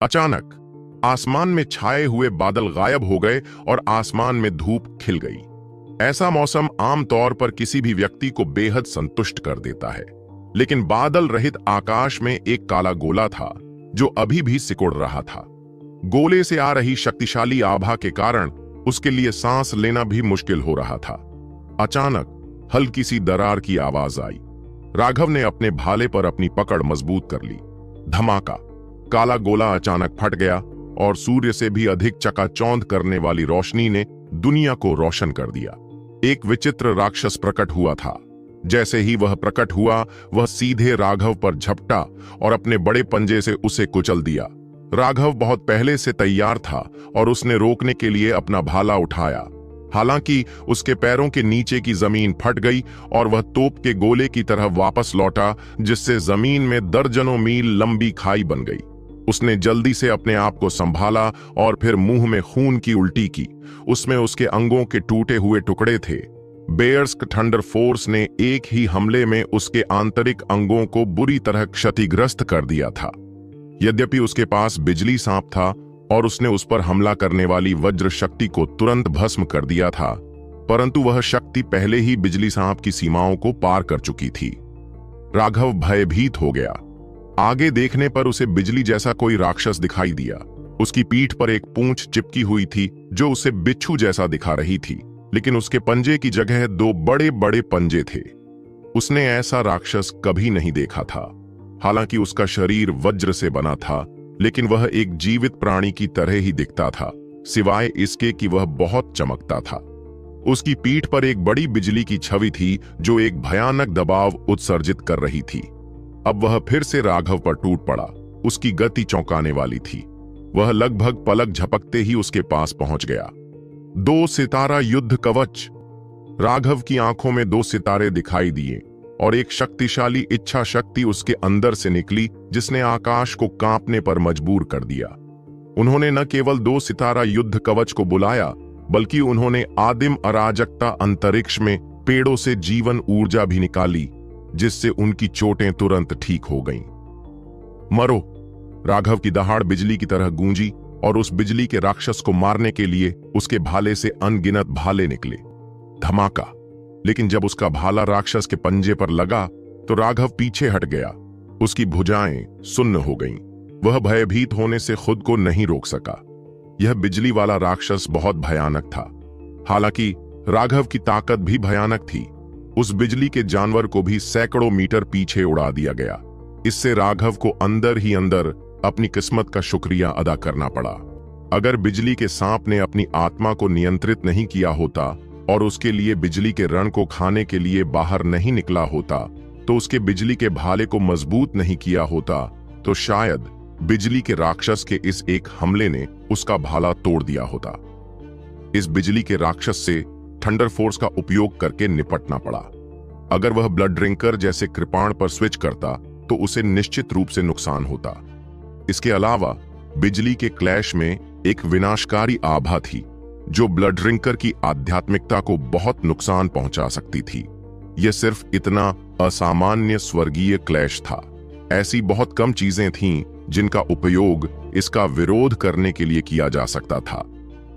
अचानक आसमान में छाए हुए बादल गायब हो गए और आसमान में धूप खिल गई। ऐसा मौसम आमतौर पर किसी भी व्यक्ति को बेहद संतुष्ट कर देता है, लेकिन बादल रहित आकाश में एक काला गोला था जो अभी भी सिकुड़ रहा था। गोले से आ रही शक्तिशाली आभा के कारण उसके लिए सांस लेना भी मुश्किल हो रहा था। अचानक हल्की सी दरार की आवाज आई। राघव ने अपने भाले पर अपनी पकड़ मजबूत कर ली। धमाका! काला गोला अचानक फट गया और सूर्य से भी अधिक चकाचौंध करने वाली रोशनी ने दुनिया को रोशन कर दिया। एक विचित्र राक्षस प्रकट हुआ था। जैसे ही वह प्रकट हुआ, वह सीधे राघव पर झपटा और अपने बड़े पंजे से उसे कुचल दिया। राघव बहुत पहले से तैयार था और उसने रोकने के लिए अपना भाला उठाया। हालांकि उसके पैरों के नीचे की जमीन फट गई और वह तोप के गोले की तरह वापस लौटा, जिससे जमीन में दर्जनों मील लंबी खाई बन गई। उसने जल्दी से अपने आप को संभाला और फिर मुंह में खून की उल्टी की। उसमें उसके अंगों के टूटे हुए टुकड़े थे। बेयर्स्क थंडर फोर्स ने एक ही हमले में उसके आंतरिक अंगों को बुरी तरह क्षतिग्रस्त कर दिया था। यद्यपि उसके पास बिजली सांप था और उसने उस पर हमला करने वाली वज्र शक्ति को तुरंत भस्म कर दिया था, परंतु वह शक्ति पहले ही बिजली सांप की सीमाओं को पार कर चुकी थी। राघव भयभीत हो गया। आगे देखने पर उसे बिजली जैसा कोई राक्षस दिखाई दिया। उसकी पीठ पर एक पूंछ चिपकी हुई थी जो उसे बिच्छू जैसा दिखा रही थी, लेकिन उसके पंजे की जगह दो बड़े बड़े पंजे थे। उसने ऐसा राक्षस कभी नहीं देखा था। हालांकि उसका शरीर वज्र से बना था, लेकिन वह एक जीवित प्राणी की तरह ही दिखता था, सिवाय इसके कि वह बहुत चमकता था। उसकी पीठ पर एक बड़ी बिजली की छवि थी जो एक भयानक दबाव उत्सर्जित कर रही थी। अब वह फिर से राघव पर टूट पड़ा। उसकी गति चौंकाने वाली थी। वह लगभग पलक झपकते ही उसके पास पहुंच गया। 2 सितारा युद्ध कवच! राघव की आंखों में 2 सितारे दिखाई दिए और एक शक्तिशाली इच्छा शक्ति उसके अंदर से निकली, जिसने आकाश को कांपने पर मजबूर कर दिया। उन्होंने न केवल 2 सितारा युद्ध कवच को बुलाया, बल्कि उन्होंने आदिम अराजकता अंतरिक्ष में पेड़ों से जीवन ऊर्जा भी निकाली, जिससे उनकी चोटें तुरंत ठीक हो गईं। मरो! राघव की दहाड़ बिजली की तरह गूंजी और उस बिजली के राक्षस को मारने के लिए उसके भाले से अनगिनत भाले निकले। धमाका! लेकिन जब उसका भाला राक्षस के पंजे पर लगा तो राघव पीछे हट गया। उसकी भुजाएं सुन्न हो गईं। वह भयभीत होने से खुद को नहीं रोक सका। यह बिजली वाला राक्षस बहुत भयानक था। हालांकि राघव की ताकत भी भयानक थी। उस बिजली के जानवर को भी सैकड़ों मीटर पीछे उड़ा दिया गया। इससे राघव को अंदर ही अंदर अपनी किस्मत का शुक्रिया अदा करना पड़ा। अगर बिजली के सांप ने अपनी आत्मा को नियंत्रित नहीं किया होता और उसके लिए बिजली के रण को खाने के लिए बाहर नहीं निकला होता, तो उसके बिजली के भाले को मजबूत नहीं किया होता, तो शायद बिजली के राक्षस के इस एक हमले ने उसका भाला तोड़ दिया होता। इस बिजली के राक्षस से थंडर फोर्स का उपयोग करके निपटना पड़ा। अगर वह ब्लड ड्रिंकर जैसे कृपाण पर स्विच करता तो उसे निश्चित रूप से नुकसान होता। इसके अलावा बिजली के क्लैश में एक विनाशकारी आभा थी जो ब्लड ड्रिंकर की आध्यात्मिकता को बहुत नुकसान पहुंचा सकती थी। यह सिर्फ इतना असामान्य स्वर्गीय क्लैश था। ऐसी बहुत कम चीजें थीं जिनका उपयोग इसका विरोध करने के लिए किया जा सकता था।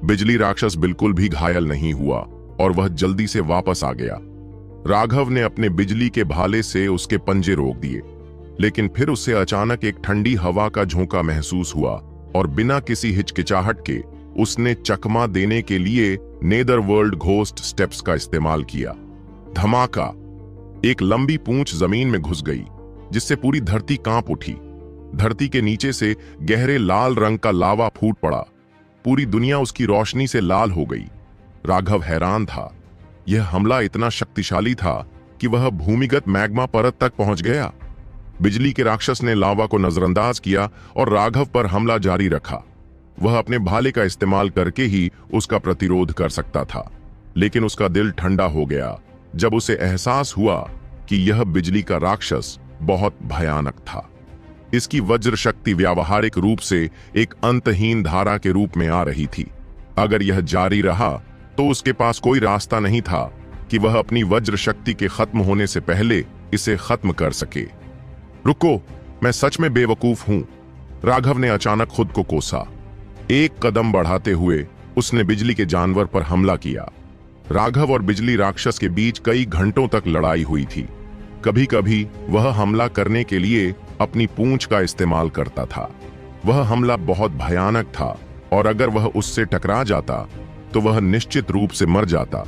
बिजली राक्षस बिल्कुल भी घायल नहीं हुआ और वह जल्दी से वापस आ गया। राघव ने अपने बिजली के भाले से उसके पंजे रोक दिए, लेकिन फिर उसे अचानक एक ठंडी हवा का झोंका महसूस हुआ और बिना किसी हिचकिचाहट के उसने चकमा देने के लिए नेदरवर्ल्ड घोस्ट स्टेप्स का इस्तेमाल किया। धमाका! एक लंबी पूंछ जमीन में घुस गई, जिससे पूरी धरती कांप उठी। धरती के नीचे से गहरे लाल रंग का लावा फूट पड़ा। पूरी दुनिया उसकी रोशनी से लाल हो गई। राघव हैरान था। यह हमला इतना शक्तिशाली था कि वह भूमिगत मैग्मा परत तक पहुंच गया। बिजली के राक्षस ने लावा को नजरअंदाज किया और राघव पर हमला जारी रखा। वह अपने भाले का इस्तेमाल करके ही उसका प्रतिरोध कर सकता था, लेकिन उसका दिल ठंडा हो गया जब उसे एहसास हुआ कि यह बिजली का राक्षस बहुत भयानक था। इसकी वज्र शक्ति व्यावहारिक रूप से एक अंतहीन धारा के रूप में आ रही थी। अगर यह जारी रहा तो उसके पास कोई रास्ता नहीं था कि वह अपनी वज्र शक्ति के खत्म होने से पहले इसे खत्म कर सके। रुको, मैं सच में बेवकूफ हूं। राघव ने अचानक खुद को कोसा। एक कदम बढ़ाते हुए उसने बिजली के जानवर पर हमला किया। राघव और बिजली राक्षस के बीच कई घंटों तक लड़ाई हुई थी। कभी कभी वह हमला करने के लिए अपनी पूंछ का इस्तेमाल करता था। वह हमला बहुत भयानक था और अगर वह उससे टकरा जाता तो वह निश्चित रूप से मर जाता।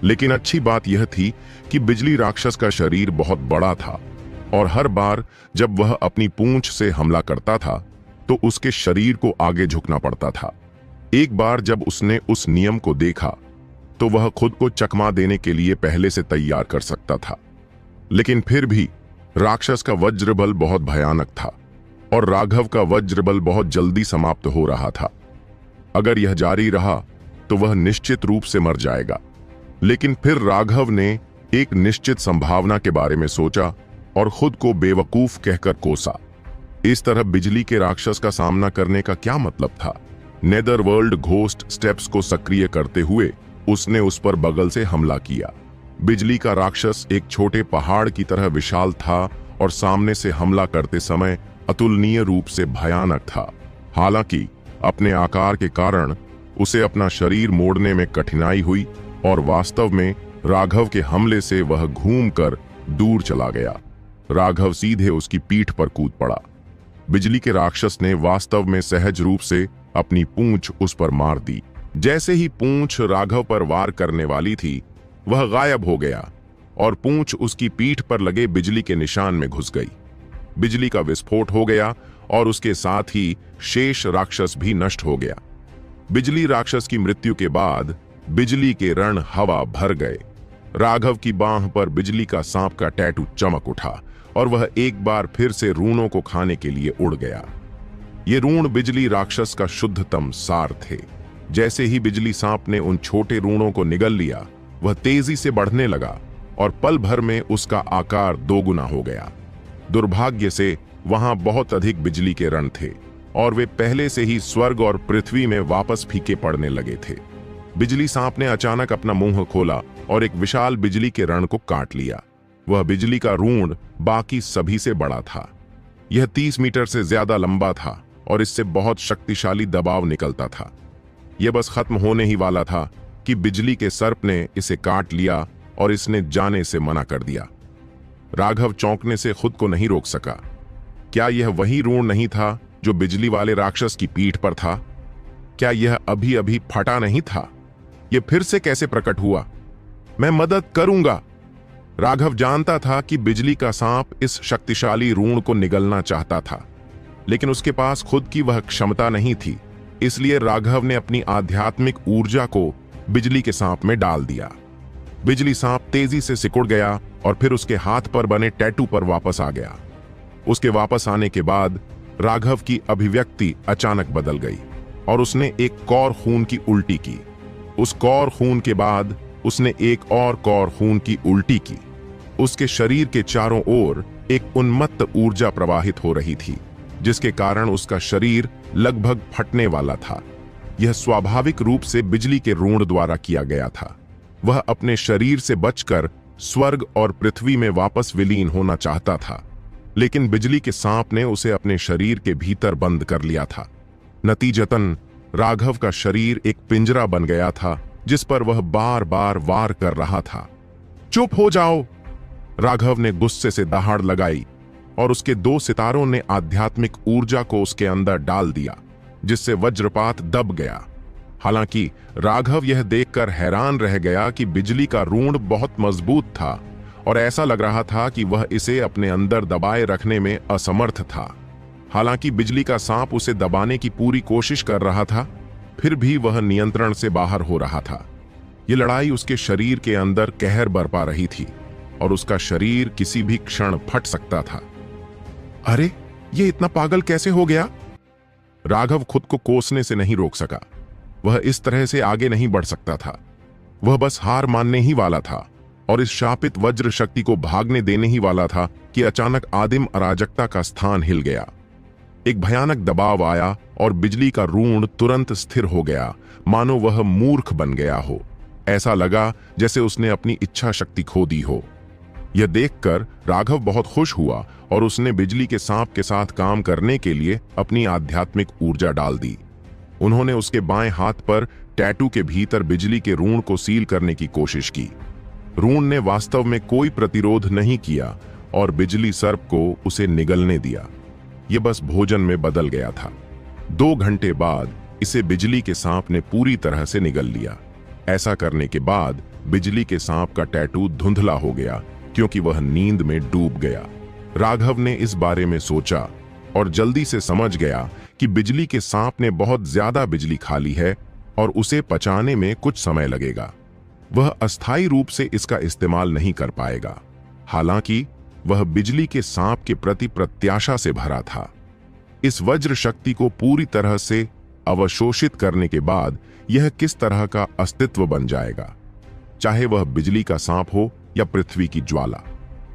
लेकिन अच्छी बात यह थी कि बिजली राक्षस का शरीर बहुत बड़ा था और हर बार जब वह अपनी पूंछ से हमला करता था तो उसके शरीर को आगे झुकना पड़ता था। एक बार जब उसने उस नियम को देखा तो वह खुद को चकमा देने के लिए पहले से तैयार कर सकता था। लेकिन फिर भी राक्षस का वज्रबल बहुत भयानक था और राघव का वज्रबल बहुत जल्दी समाप्त हो रहा था। अगर यह जारी रहा तो वह निश्चित रूप से मर जाएगा। लेकिन फिर राघव ने एक निश्चित संभावना के बारे में सोचा और खुद को बेवकूफ कहकर कोसा। इस तरह बिजली के राक्षस का सामना करने का क्या मतलब था? नेदरवर्ल्ड घोस्ट स्टेप्स को सक्रिय करते हुए उसने उस पर बगल से हमला किया। बिजली का राक्षस एक छोटे पहाड़ की तरह विशाल था और सामने से हमला करते समय अतुलनीय रूप से भयानक था। हालांकि अपने आकार के कारण उसे अपना शरीर मोड़ने में कठिनाई हुई और वास्तव में राघव के हमले से वह घूमकर दूर चला गया। राघव सीधे उसकी पीठ पर कूद पड़ा। बिजली के राक्षस ने वास्तव में सहज रूप से अपनी पूंछ उस पर मार दी। जैसे ही पूंछ राघव पर वार करने वाली थी वह गायब हो गया और पूंछ उसकी पीठ पर लगे बिजली के निशान में घुस गई। बिजली का विस्फोट हो गया और उसके साथ ही शेष राक्षस भी नष्ट हो गया। बिजली राक्षस की मृत्यु के बाद बिजली के रण हवा भर गए। राघव की बांह पर बिजली का सांप का टैटू चमक उठा और वह एक बार फिर से रूणों को खाने के लिए उड़ गया। ये रूण बिजली राक्षस का शुद्धतम सार थे। जैसे ही बिजली सांप ने उन छोटे रूणों को निगल लिया वह तेजी से बढ़ने लगा और पल भर में उसका आकार दोगुना हो गया। दुर्भाग्य से वहां बहुत अधिक बिजली के रण थे और वे पहले से ही स्वर्ग और पृथ्वी में वापस फीके पड़ने लगे थे। बिजली सांप ने अचानक अपना मुंह खोला और एक विशाल बिजली के रण को काट लिया। वह बिजली का रूण बाकी सभी से बड़ा था। यह 30 मीटर से ज्यादा लंबा था और इससे बहुत शक्तिशाली दबाव निकलता था। यह बस खत्म होने ही वाला था कि बिजली के सर्प ने इसे काट लिया और इसने जाने से मना कर दिया। राघव चौंकने से खुद को नहीं रोक सका। क्या यह वही रूण नहीं था जो बिजली वाले राक्षस की पीठ पर था? क्या यह अभी अभी फटा नहीं था? यह फिर से कैसे प्रकट हुआ? मैं मदद करूंगा। राघव जानता था कि बिजली का सांप इस शक्तिशाली रूण को निगलना चाहता था, लेकिन उसके पास खुद की वह क्षमता नहीं थी। इसलिए राघव ने अपनी आध्यात्मिक ऊर्जा को बिजली के सांप में डाल दिया। बिजली सांप तेजी से सिकुड़ गया और फिर उसके हाथ पर बने टैटू पर वापस आ गया। उसके वापस आने के बाद राघव की अभिव्यक्ति अचानक बदल गई और उसने एक कौर खून की उल्टी की। उस कौर खून के बाद उसने एक और कौर खून की उल्टी की। उसके शरीर के चारों ओर एक उन्मत्त ऊर्जा प्रवाहित हो रही थी, जिसके कारण उसका शरीर लगभग फटने वाला था। यह स्वाभाविक रूप से बिजली के रूण द्वारा किया गया था। वह अपने शरीर से बचकर स्वर्ग और पृथ्वी में वापस विलीन होना चाहता था, लेकिन बिजली के सांप ने उसे अपने शरीर के भीतर बंद कर लिया था। नतीजतन राघव का शरीर एक पिंजरा बन गया था जिस पर वह बार बार वार कर रहा था। चुप हो जाओ! राघव ने गुस्से से दहाड़ लगाई और उसके 2 सितारों ने आध्यात्मिक ऊर्जा को उसके अंदर डाल दिया, जिससे वज्रपात दब गया। हालांकि राघव यह देखकर हैरान रह गया कि बिजली का रूण बहुत मजबूत था और ऐसा लग रहा था कि वह इसे अपने अंदर दबाए रखने में असमर्थ था। हालांकि बिजली का सांप उसे दबाने की पूरी कोशिश कर रहा था, फिर भी वह नियंत्रण से बाहर हो रहा था। यह लड़ाई उसके शरीर के अंदर कहर बरपा रही थी और उसका शरीर किसी भी क्षण फट सकता था। अरे, यह इतना पागल कैसे हो गया? राघव खुद को कोसने से नहीं रोक सका। वह इस तरह से आगे नहीं बढ़ सकता था। वह बस हार मानने ही वाला था और इस शापित वज्र शक्ति को भागने देने ही वाला था कि अचानक आदिम अराजकता का स्थान हिल गया। एक भयानक दबाव आया और बिजली का रूण तुरंत स्थिर हो गया, मानो वह मूर्ख बन गया हो। ऐसा लगा जैसे उसने अपनी इच्छा शक्ति खो दी हो। यह देखकर राघव बहुत खुश हुआ और उसने बिजली के सांप के साथ काम करने के लिए अपनी आध्यात्मिक ऊर्जा डाल दी। उन्होंने उसके बाएं हाथ पर टैटू के भीतर बिजली के रून को सील करने की कोशिश की। रून ने वास्तव में कोई प्रतिरोध नहीं किया और बिजली सर्प को उसे निगलने दिया। यह बस भोजन में बदल गया था। 2 घंटे बाद इसे बिजली के सांप ने पूरी तरह से निगल लिया। ऐसा करने के बाद बिजली के सांप का टैटू धुंधला हो गया क्योंकि वह नींद में डूब गया। राघव ने इस बारे में सोचा और जल्दी से समझ गया कि बिजली के सांप ने बहुत ज्यादा बिजली खा ली है और उसे पचाने में कुछ समय लगेगा। वह अस्थायी रूप से इसका इस्तेमाल नहीं कर पाएगा। हालांकि वह बिजली के सांप के प्रति प्रत्याशा से भरा था। इस वज्र शक्ति को पूरी तरह से अवशोषित करने के बाद यह किस तरह का अस्तित्व बन जाएगा, चाहे वह बिजली का सांप हो या पृथ्वी की ज्वाला।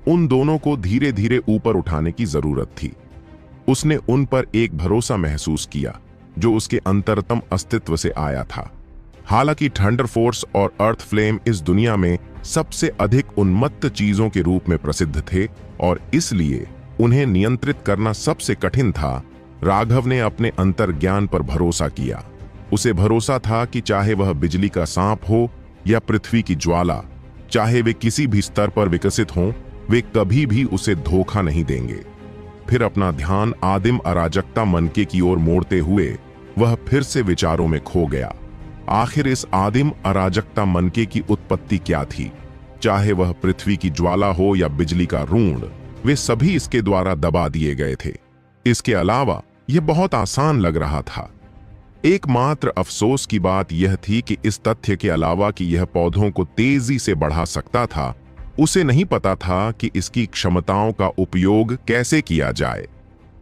उन दोनों को धीरे धीरे ऊपर उठाने की जरूरत थी। उसने उन पर एक भरोसा महसूस किया जो उसके अंतरतम अस्तित्व से आया था। हालांकि थंडर फोर्स और अर्थ फ्लेम इस दुनिया में सबसे अधिक उन्मत्त चीजों के रूप में प्रसिद्ध थे और इसलिए उन्हें नियंत्रित करना सबसे कठिन था, राघव ने अपने अंतर्ज्ञान पर भरोसा किया। उसे भरोसा था कि चाहे वह बिजली का सांप हो या पृथ्वी की ज्वाला, चाहे वे किसी भी स्तर पर विकसित हों, वे कभी भी उसे धोखा नहीं देंगे। फिर अपना ध्यान आदिम अराजकता मनके की ओर मोड़ते हुए वह फिर से विचारों में खो गया। आखिर इस आदिम अराजकता मनके की उत्पत्ति क्या थी? चाहे वह पृथ्वी की ज्वाला हो या बिजली का रून, वे सभी इसके द्वारा दबा दिए गए थे। इसके अलावा यह बहुत आसान लग रहा था। एकमात्र अफसोस की बात यह थी कि इस तथ्य के अलावा कि यह पौधों को तेजी से बढ़ा सकता था, उसे नहीं पता था कि इसकी क्षमताओं का उपयोग कैसे किया जाए।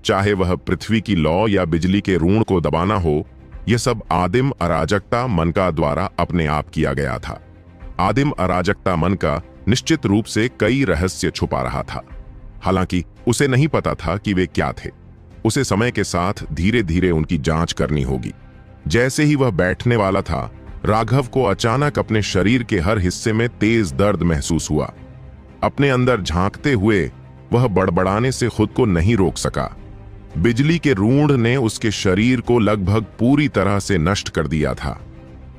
चाहे वह पृथ्वी की लौ या बिजली के रून को दबाना हो, यह सब आदिम अराजकता मनका द्वारा अपने आप किया गया था। आदिम अराजकता मनका निश्चित रूप से कई रहस्य छुपा रहा था। हालांकि उसे नहीं पता था कि वे क्या थे। उसे समय के साथ धीरे धीरे उनकी जांच करनी होगी। जैसे ही वह बैठने वाला था, राघव को अचानक अपने शरीर के हर हिस्से में तेज दर्द महसूस हुआ। अपने अंदर झांकते हुए वह बड़बड़ाने से खुद को नहीं रोक सका। बिजली के रून ने उसके शरीर को लगभग पूरी तरह से नष्ट कर दिया था।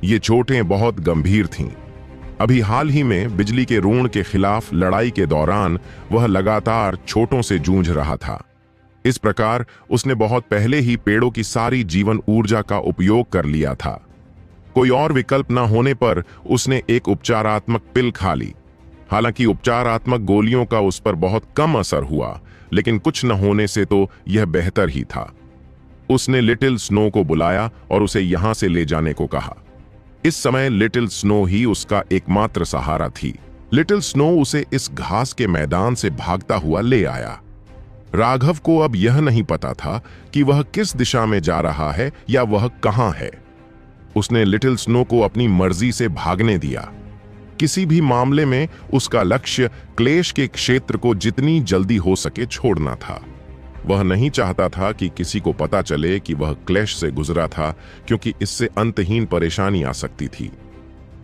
ये चोटें बहुत गंभीर थीं। अभी हाल ही में बिजली के रून के खिलाफ लड़ाई के दौरान वह लगातार चोटों से जूझ रहा था। इस प्रकार उसने बहुत पहले ही पेड़ों की सारी जीवन ऊर्जा का उपयोग कर लिया था। कोई और विकल्प न होने पर उसने एक उपचारात्मक पिल खा ली। हालांकि उपचारात्मक गोलियों का उस पर बहुत कम असर हुआ, लेकिन कुछ न होने से तो यह बेहतर ही था। उसने लिटिल स्नो को बुलाया और उसे यहां से ले जाने को कहा। इस समय लिटिल स्नो ही उसका एकमात्र सहारा थी। लिटिल स्नो उसे इस घास के मैदान से भागता हुआ ले आया। राघव को अब यह नहीं पता था कि वह किस दिशा में जा रहा है या वह कहां है। उसने लिटिल स्नो को अपनी मर्जी से भागने दिया। किसी भी मामले में उसका लक्ष्य क्लेश के क्षेत्र को जितनी जल्दी हो सके छोड़ना था। वह नहीं चाहता था कि किसी को पता चले कि वह क्लेश से गुजरा था, क्योंकि इससे अंतहीन परेशानी आ सकती थी।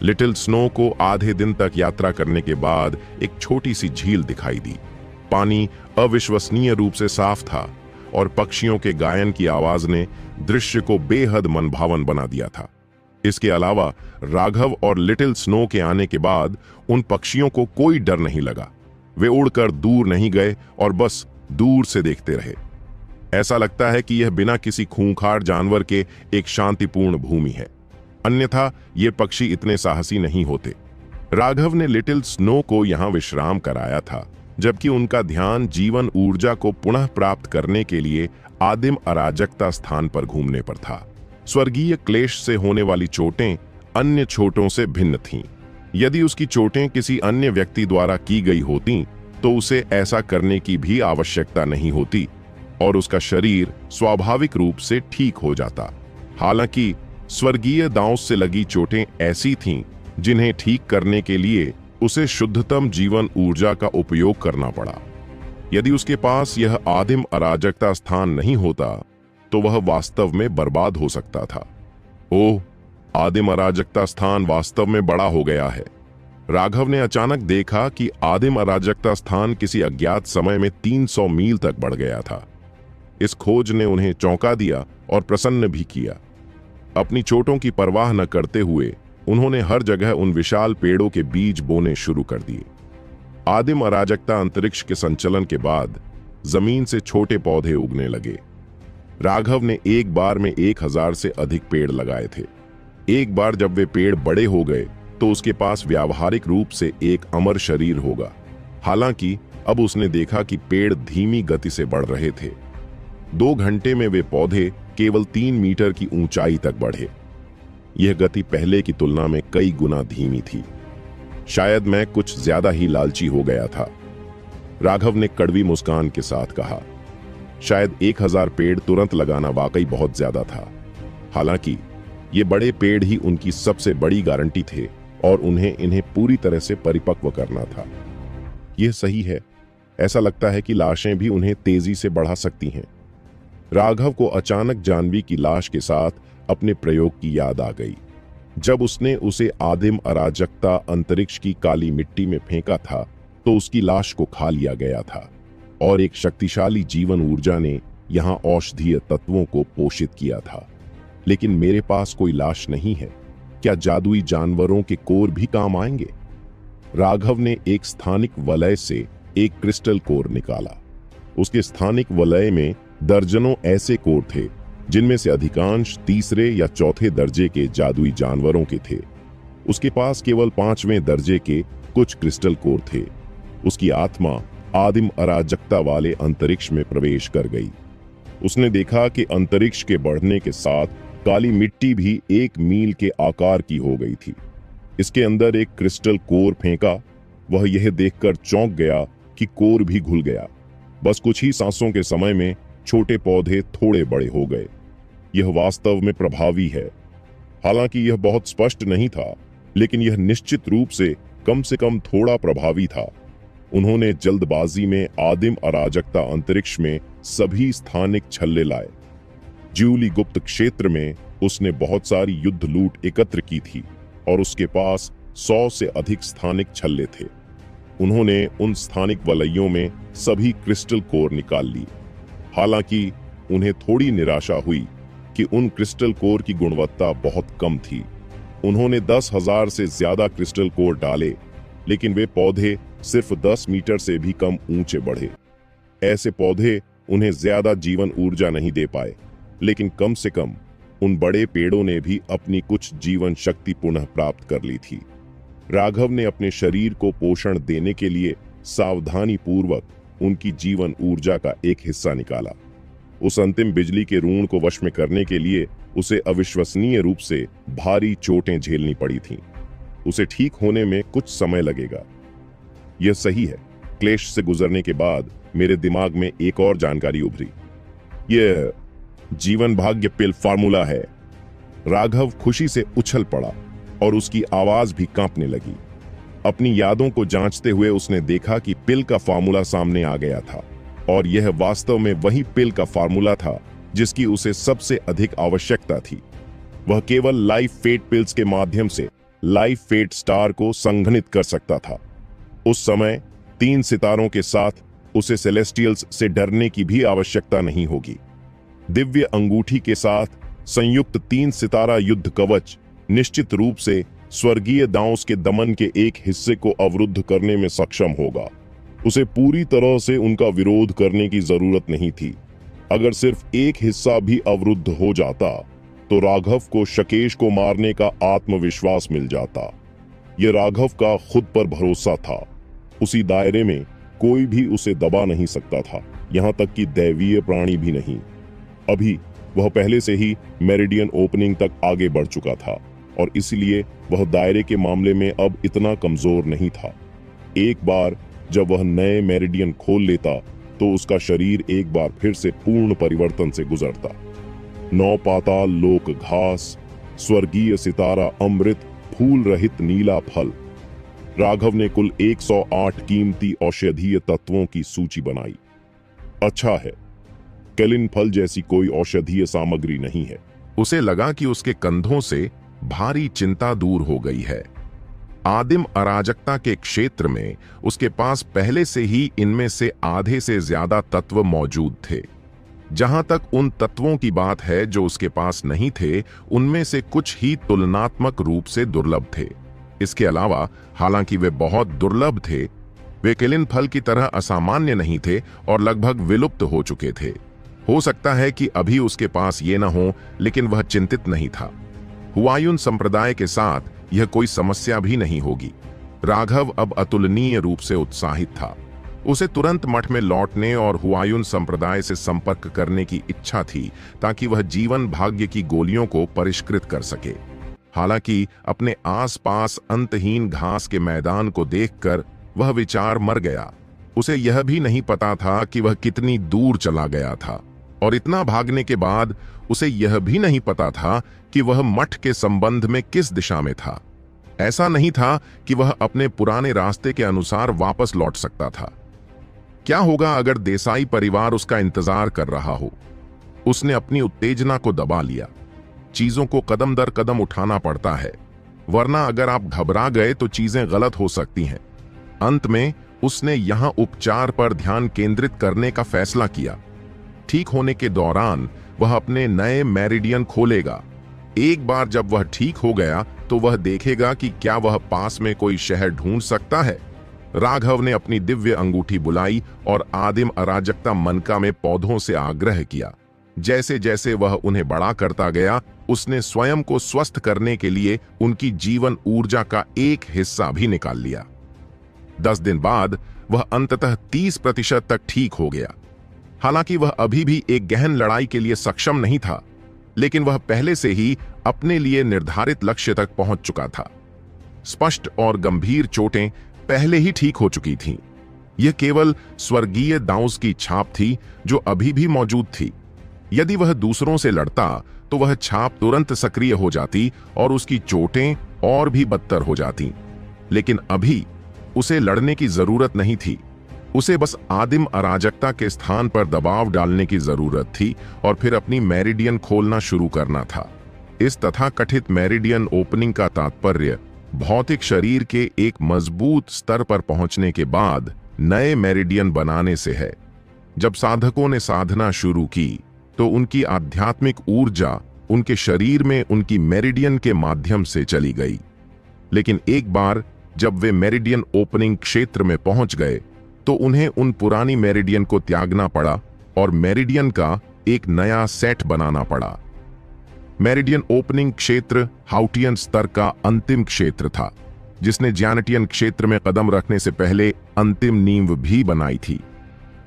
लिटिल स्नो को आधे दिन तक यात्रा करने के बाद एक छोटी सी झील दिखाई दी। पानी अविश्वसनीय रूप से साफ था और पक्षियों के गायन की आवाज ने दृश्य को बेहद मनभावन बना दिया था। इसके अलावा राघव और लिटिल स्नो के आने के बाद उन पक्षियों को कोई डर नहीं लगा। वे उड़कर दूर नहीं गए और बस दूर से देखते रहे। ऐसा लगता है कि यह बिना किसी खूंखार जानवर के एक शांतिपूर्ण भूमि है, अन्यथा ये पक्षी इतने साहसी नहीं होते। राघव ने लिटिल स्नो को यहाँ विश्राम कराया था, जबकि उनका ध्यान जीवन ऊर्जा को पुनः प्राप्त करने के लिए आदिम अराजकता स्थान पर घूमने पर था। स्वर्गीय क्लेश से होने वाली चोटें अन्य चोटों से भिन्न थीं। यदि उसकी चोटें किसी अन्य व्यक्ति द्वारा की गई होती तो उसे ऐसा करने की भी आवश्यकता नहीं होती और उसका शरीर स्वाभाविक रूप से ठीक हो जाता। हालांकि स्वर्गीय दांव से लगी चोटें ऐसी थीं जिन्हें ठीक करने के लिए उसे शुद्धतम जीवन ऊर्जा का उपयोग करना पड़ा। यदि उसके पास यह आदिम अराजकता स्थान नहीं होता तो वह वास्तव में बर्बाद हो सकता था। ओह, आदिम अराजकता स्थान वास्तव में बड़ा हो गया है। राघव ने अचानक देखा कि आदिम अराजकता स्थान किसी अज्ञात समय में 300 मील तक बढ़ गया था। इस खोज ने उन्हें चौंका दिया और प्रसन्न भी किया। अपनी चोटों की परवाह न करते हुए उन्होंने हर जगह उन विशाल पेड़ों के बीज बोने शुरू कर दिए। आदिम अराजकता अंतरिक्ष के संचलन के बाद जमीन से छोटे पौधे उगने लगे। राघव ने एक बार में 1000 से अधिक पेड़ लगाए थे। एक बार जब वे पेड़ बड़े हो गए तो उसके पास व्यावहारिक रूप से एक अमर शरीर होगा। हालांकि अब उसने देखा कि पेड़ धीमी गति से बढ़ रहे थे। 2 घंटे में वे पौधे केवल 3 मीटर की ऊंचाई तक बढ़े। यह गति पहले की तुलना में कई गुना धीमी थी। शायद मैं कुछ ज्यादा ही लालची हो गया था, राघव ने कड़वी मुस्कान के साथ कहा। शायद 1000 पेड़ तुरंत लगाना वाकई बहुत ज्यादा था। हालांकि ये बड़े पेड़ ही उनकी सबसे बड़ी गारंटी थे और उन्हें इन्हें पूरी तरह से परिपक्व करना था। यह सही है, ऐसा लगता है कि लाशें भी उन्हें तेजी से बढ़ा सकती हैं। राघव को अचानक जाह्नवी की लाश के साथ अपने प्रयोग की याद आ गई। जब उसने उसे आदिम अराजकता अंतरिक्ष की काली मिट्टी में फेंका था तो उसकी लाश को खा लिया गया था और एक शक्तिशाली जीवन ऊर्जा ने यहां औषधीय तत्वों को पोषित किया था। लेकिन मेरे पास कोई लाश नहीं है, क्या जादुई जानवरों के कोर भी काम आएंगे? राघव ने एक स्थानिक वलय से एक क्रिस्टल कोर निकाला। उसके स्थानिक वलय में दर्जनों ऐसे कोर थे जिनमें से अधिकांश तीसरे या चौथे दर्जे के जादुई जानवरों के थे। उसके पास केवल 5वें दर्जे के कुछ क्रिस्टल कोर थे। उसकी आत्मा आदिम अराजकता वाले अंतरिक्ष में प्रवेश कर गई। उसने देखा कि अंतरिक्ष के बढ़ने के साथ काली मिट्टी भी 1 मील के आकार की हो गई थी। इसके अंदर एक क्रिस्टल कोर फेंका। वह यह देखकर चौंक गया कि कोर भी घुल गया। बस कुछ ही सांसों के समय में छोटे पौधे थोड़े बड़े हो गए। यह वास्तव में प्रभावी है। हालांकि यह बहुत स्पष्ट नहीं था, लेकिन यह निश्चित रूप से कम थोड़ा प्रभावी था। उन्होंने जल्दबाजी में आदिम अराजकता अंतरिक्ष में सभी स्थानिक छल्ले लाए। ज्यूली गुप्त क्षेत्र में उसने बहुत सारी युद्ध लूट एकत्र की थी और उसके पास 100 से अधिक स्थानिक छल्ले थे। उन्होंने उन स्थानिक वलयों में सभी क्रिस्टल कोर निकाल ली। हालांकि उन्हें थोड़ी निराशा हुई कि उन क्रिस्टल कोर की गुणवत्ता बहुत कम थी। उन्होंने 10,000 से ज्यादा क्रिस्टल कोर डाले, लेकिन वे पौधे सिर्फ 10 मीटर से भी कम ऊंचे बढ़े। ऐसे पौधे उन्हें ज्यादा जीवन ऊर्जा नहीं दे पाए, लेकिन कम से कम उन बड़े पेड़ों ने भी अपनी कुछ जीवन शक्ति पुनः प्राप्त कर ली थी। राघव ने अपने शरीर को पोषण देने के लिए सावधानी पूर्वक उनकी जीवन ऊर्जा का एक हिस्सा निकाला। उस अंतिम बिजली के ऋण को वश में करने के लिए उसे अविश्वसनीय रूप से भारी चोटें झेलनी पड़ी थीं। उसे ठीक होने में कुछ समय लगेगा। यह सही है। क्लेश से गुजरने के बाद मेरे दिमाग में एक और जानकारी उभरी। यह जीवन भाग्य पिल फार्मूला है। राघव खुशी से उछल पड़ा और उसकी आवाज भी कांपने लगी। अपनी यादों को जांचते हुए उसने देखा कि पिल का फार्मूला सामने आ गया था और यह वास्तव में वही पिल का फार्मूला था जिसकी उसे सबसे अधिक आवश्यकता थी। वह केवल लाइफ फेट पिल्स के माध्यम से लाइफ फेट स्टार को संघनित कर सकता था। उस समय 3 सितारों के साथ उसे सेलेस्टियल्स से डरने की भी आवश्यकता नहीं होगी। दिव्य अंगूठी के साथ संयुक्त 3 सितारा युद्ध कवच निश्चित रूप से स्वर्गीय दाउस के दमन के एक हिस्से को अवरुद्ध करने में सक्षम होगा। उसे पूरी तरह से उनका विरोध करने की जरूरत नहीं थी। अगर सिर्फ एक हिस्सा भी अवरुद्ध हो जाता तो राघव को शकेश को मारने का आत्मविश्वास मिल जाता। यह राघव का खुद पर भरोसा था। उसी दायरे में कोई भी उसे दबा नहीं सकता था, यहां तक कि दैवीय प्राणी भी नहीं। अभी वह पहले से ही मेरिडियन ओपनिंग तक आगे बढ़ चुका था और इसलिए वह दायरे के मामले में अब इतना कमजोर नहीं था। एक बार जब वह नए मेरिडियन खोल लेता तो उसका शरीर एक बार फिर से पूर्ण परिवर्तन से गुजरता। 9 पाताल लोक घास, स्वर्गीय सितारा अमृत, फूल रहित नीला फल। राघव ने कुल 108 कीमती औषधीय तत्वों की सूची बनाई। अच्छा है, केलिन फल जैसी कोई औषधीय सामग्री नहीं है। उसे लगा कि उसके कंधों से भारी चिंता दूर हो गई है। आदिम अराजकता के क्षेत्र में उसके पास पहले से ही इनमें से आधे से ज्यादा तत्व मौजूद थे। जहां तक उन तत्वों की बात है जो उसके पास नहीं थे, उनमें से कुछ ही तुलनात्मक रूप से दुर्लभ थे। इसके अलावा हालांकि वे बहुत दुर्लभ थे, वे किलिन फल की तरह असामान्य नहीं थे और लगभग विलुप्त हो चुके थे। हो सकता है कि अभी उसके पास ये न हो, लेकिन वह चिंतित नहीं था। हुआयुन संप्रदाय के साथ यह कोई समस्या भी नहीं होगी। राघव अब अतुलनीय रूप से उत्साहित था। उसे तुरंत मठ में लौटने और हुआयुन संप्रदाय से संपर्क करने की इच्छा थी, ताकि वह जीवन भाग्य की गोलियों को परिष्कृत कर सके। हालांकि अपने आसपास अंतहीन घास के मैदान को देखकर वह विचार मर गया। उसे यह भी नहीं पता था कि वह कितनी दूर चला गया था, और इतना भागने के बाद उसे यह भी नहीं पता था कि वह मठ के संबंध में किस दिशा में था। ऐसा नहीं था कि वह अपने पुराने रास्ते के अनुसार वापस लौट सकता था। क्या होगा अगर देसाई परिवार उसका इंतजार कर रहा हो? उसने अपनी उत्तेजना को दबा लिया। चीजों को कदम दर कदम उठाना पड़ता है, वरना अगर आप घबरा गए तो चीजें गलत हो सकती हैं। अंत में उसने यहां उपचार पर ध्यान केंद्रित करने का फैसला किया। ठीक होने के दौरान वह अपने नए मेरिडियन खोलेगा। एक बार जब वह ठीक हो गया तो वह देखेगा कि क्या वह पास में कोई शहर ढूंढ सकता है। राघव ने अपनी दिव्य अंगूठी बुलाई और आदिम अराजकता मनका में पौधों से आग्रह किया। जैसे जैसे वह उन्हें बड़ा करता गया, उसने स्वयं को स्वस्थ करने के लिए उनकी जीवन ऊर्जा का एक हिस्सा भी निकाल लिया। 10 दिन बाद वह अंततः 30% तक ठीक हो गया। हालांकि वह अभी भी एक गहन लड़ाई के लिए सक्षम नहीं था, लेकिन वह पहले से ही अपने लिए निर्धारित लक्ष्य तक पहुंच चुका था। स्पष्ट और गंभीर चोटें पहले ही ठीक हो चुकी थीं। यह केवल स्वर्गीय दाउस की छाप थी जो अभी भी मौजूद थी। यदि वह दूसरों से लड़ता तो वह छाप तुरंत सक्रिय हो जाती और उसकी चोटें और भी बदतर हो जाती। लेकिन अभी उसे लड़ने की जरूरत नहीं थी। उसे बस आदिम अराजकता के स्थान पर दबाव डालने की जरूरत थी और फिर अपनी मेरिडियन खोलना शुरू करना था। इस तथाकथित मेरिडियन ओपनिंग का तात्पर्य भौतिक शरीर के एक मजबूत स्तर पर पहुंचने के बाद नए मेरिडियन बनाने से है। जब साधकों ने साधना शुरू की तो उनकी आध्यात्मिक ऊर्जा उनके शरीर में उनकी मेरिडियन के माध्यम से चली गई। लेकिन एक बार जब वे मेरिडियन ओपनिंग क्षेत्र में पहुंच गए तो उन्हें उन पुरानी मेरिडियन को त्यागना पड़ा और मेरिडियन का एक नया सेट बनाना पड़ा। मेरिडियन ओपनिंग क्षेत्र हाउटियन स्तर का अंतिम क्षेत्र था, जिसने ज्यानटियन क्षेत्र में कदम रखने से पहले अंतिम नींव भी बनाई थी।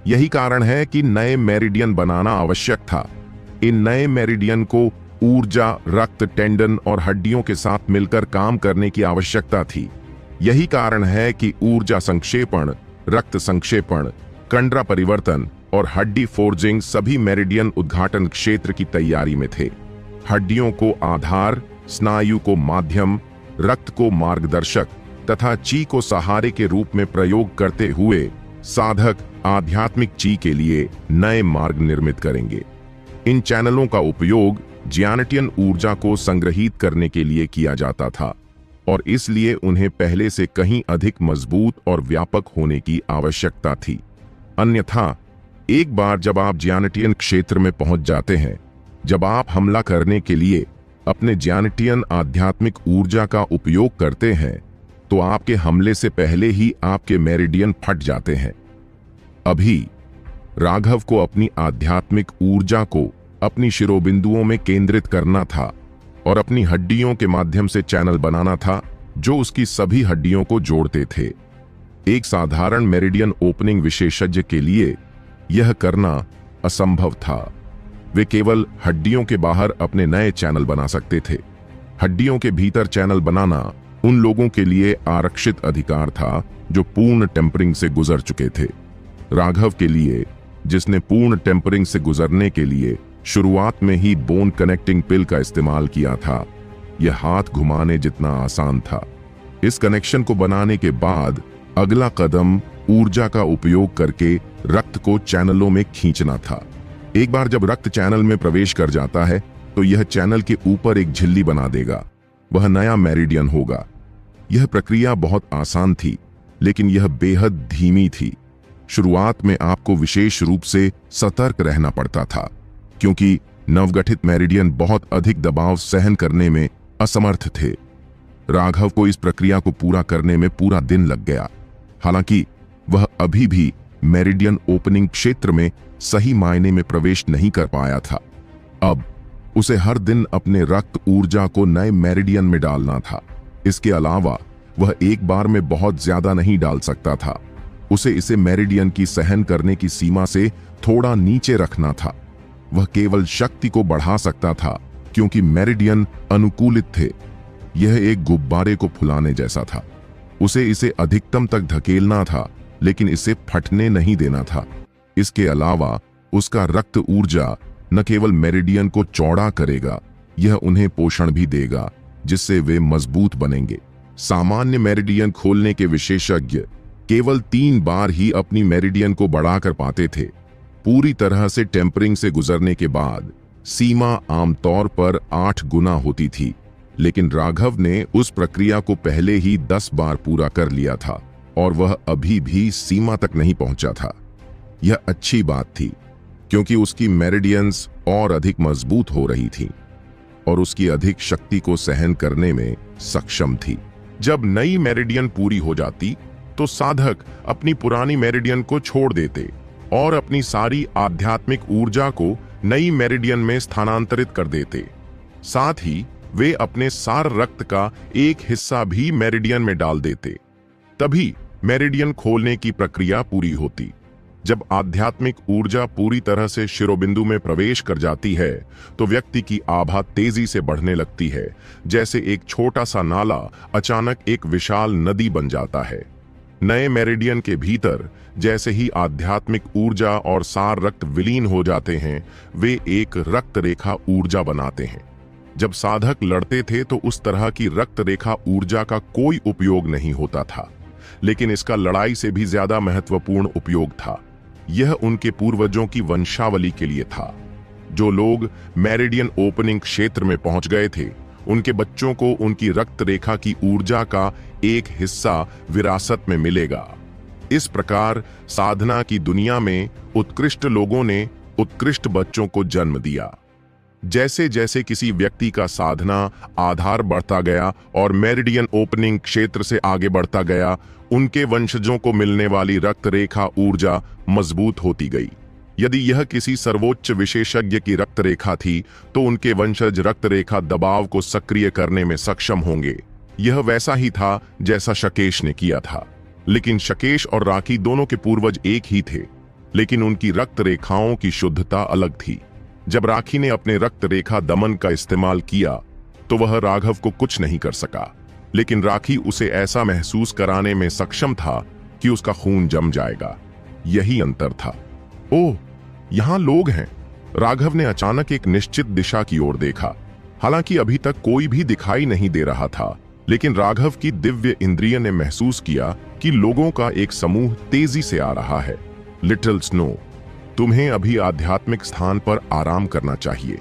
यही कारण है कि नए मेरिडियन बनाना आवश्यक था। इन नए मेरिडियन को ऊर्जा, रक्त, टेंडन और हड्डियों के साथ मिलकर काम करने की आवश्यकता थी। यही कारण है कि ऊर्जा संक्षेपण, रक्त संक्षेपण, कंडरा परिवर्तन और हड्डी फोर्जिंग सभी मेरिडियन उद्घाटन क्षेत्र की तैयारी में थे। हड्डियों को आधार, स्नायु को माध्यम, रक्त को मार्गदर्शक तथा ची को सहारे के रूप में प्रयोग करते हुए साधक आध्यात्मिक ची के लिए नए मार्ग निर्मित करेंगे। इन चैनलों का उपयोग ज्यानटियन ऊर्जा को संग्रहित करने के लिए किया जाता था और इसलिए उन्हें पहले से कहीं अधिक मजबूत और व्यापक होने की आवश्यकता थी। अन्यथा एक बार जब आप ज्यानटियन क्षेत्र में पहुंच जाते हैं, जब आप हमला करने के लिए अपने ज्यानटियन आध्यात्मिक ऊर्जा का उपयोग करते हैं, तो आपके हमले से पहले ही आपके मेरिडियन फट जाते हैं। अभी राघव को अपनी आध्यात्मिक ऊर्जा को अपनी शिरोबिंदुओं में केंद्रित करना था और अपनी हड्डियों के माध्यम से चैनल बनाना था जो उसकी सभी हड्डियों को जोड़ते थे। एक साधारण मेरिडियन ओपनिंग विशेषज्ञ के लिए यह करना असंभव था। वे केवल हड्डियों के बाहर अपने नए चैनल बना सकते थे। हड्डियों के भीतर चैनल बनाना उन लोगों के लिए आरक्षित अधिकार था जो पूर्ण टेम्परिंग से गुजर चुके थे। राघव के लिए, जिसने पूर्ण टेम्परिंग से गुजरने के लिए शुरुआत में ही बोन कनेक्टिंग पिल का इस्तेमाल किया था, यह हाथ घुमाने जितना आसान था। इस कनेक्शन को बनाने के बाद अगला कदम ऊर्जा का उपयोग करके रक्त को चैनलों में खींचना था। एक बार जब रक्त चैनल में प्रवेश कर जाता है तो यह चैनल के ऊपर एक झिल्ली बना देगा। वह नया मेरिडियन होगा। यह प्रक्रिया बहुत आसान थी, लेकिन यह बेहद धीमी थी। शुरुआत में आपको विशेष रूप से सतर्क रहना पड़ता था, क्योंकि नवगठित मेरिडियन बहुत अधिक दबाव सहन करने में असमर्थ थे। राघव को इस प्रक्रिया को पूरा करने में पूरा दिन लग गया। हालांकि वह अभी भी मेरिडियन ओपनिंग क्षेत्र में सही मायने में प्रवेश नहीं कर पाया था। अब उसे हर दिन अपने रक्त ऊर्जा को नए मेरिडियन में डालना था। इसके अलावा वह एक बार में बहुत ज्यादा नहीं डाल सकता था। उसे इसे मेरिडियन की सहन करने की सीमा से थोड़ा नीचे रखना था। वह केवल शक्ति को बढ़ा सकता था, क्योंकि मेरिडियन अनुकूलित थे। यह एक गुब्बारे को फुलाने जैसा था। उसे इसे अधिकतम तक धकेलना था, लेकिन इसे फटने नहीं देना था। इसके अलावा उसका रक्त ऊर्जा न केवल मेरिडियन को चौड़ा करेगा, यह उन्हें पोषण भी देगा, जिससे वे मजबूत बनेंगे। सामान्य मेरिडियन खोलने के विशेषज्ञ केवल 3 बार ही अपनी मेरिडियन को बढ़ाकर पाते थे। पूरी तरह से टेम्परिंग से गुजरने के बाद सीमा आमतौर पर 8 गुना होती थी, लेकिन राघव ने उस प्रक्रिया को पहले ही 10 बार पूरा कर लिया था और वह अभी भी सीमा तक नहीं पहुंचा था। यह अच्छी बात थी, क्योंकि उसकी मेरिडियंस और अधिक मजबूत हो रही थी और उसकी अधिक शक्ति को सहन करने में सक्षम थी। जब नई मेरिडियन पूरी हो जाती तो साधक अपनी पुरानी मेरिडियन को छोड़ देते और अपनी सारी आध्यात्मिक ऊर्जा को नई मेरिडियन में स्थानांतरित कर देते। साथ ही वे अपने सार रक्त का एक हिस्सा भी मेरिडियन में डाल देते। तभी मेरिडियन खोलने की प्रक्रिया पूरी होती। जब आध्यात्मिक ऊर्जा पूरी तरह से शिरोबिंदु में प्रवेश कर जाती है तो व्यक्ति की आभा तेजी से बढ़ने लगती है, जैसे एक छोटा सा नाला अचानक एक विशाल नदी बन जाता है। नए मेरिडियन के भीतर जैसे ही आध्यात्मिक ऊर्जा और सार रक्त विलीन हो जाते हैं, वे एक रक्त रेखा ऊर्जा बनाते हैं। जब साधक लड़ते थे तो उस तरह की रक्त रेखा ऊर्जा का कोई उपयोग नहीं होता था, लेकिन इसका लड़ाई से भी ज्यादा महत्वपूर्ण उपयोग था। यह उनके पूर्वजों की वंशावली के लिए था। जो लोग मेरिडियन ओपनिंग क्षेत्र में पहुंच गए थे, उनके बच्चों को उनकी रक्त रेखा की ऊर्जा का एक हिस्सा विरासत में मिलेगा। इस प्रकार साधना की दुनिया में उत्कृष्ट लोगों ने उत्कृष्ट बच्चों को जन्म दिया। जैसे जैसे किसी व्यक्ति का साधना आधार बढ़ता गया और मेरिडियन ओपनिंग क्षेत्र से आगे बढ़ता गया, उनके वंशजों को मिलने वाली रक्त रेखा ऊर्जा मजबूत होती गई। यदि यह किसी सर्वोच्च विशेषज्ञ की रक्त रेखा थी तो उनके वंशज रक्त रेखा दबाव को सक्रिय करने में सक्षम होंगे। यह वैसा ही था जैसा शकेश ने किया था, लेकिन शकेश और राखी दोनों के पूर्वज एक ही थे, लेकिन उनकी रक्त रेखाओं की शुद्धता अलग थी। जब राखी ने अपने रक्त रेखा दमन का इस्तेमाल किया तो वह राघव को कुछ नहीं कर सका, लेकिन राखी उसे ऐसा महसूस कराने में सक्षम था कि उसका खून जम जाएगा। यही अंतर था। ओह, यहां लोग हैं। राघव ने अचानक एक निश्चित दिशा की ओर देखा। हालांकि अभी तक कोई भी दिखाई नहीं दे रहा था, लेकिन राघव की दिव्य इंद्रिय ने महसूस किया कि लोगों का एक समूह तेजी से आ रहा है। लिटिल स्नो, तुम्हें अभी आध्यात्मिक स्थान पर आराम करना चाहिए।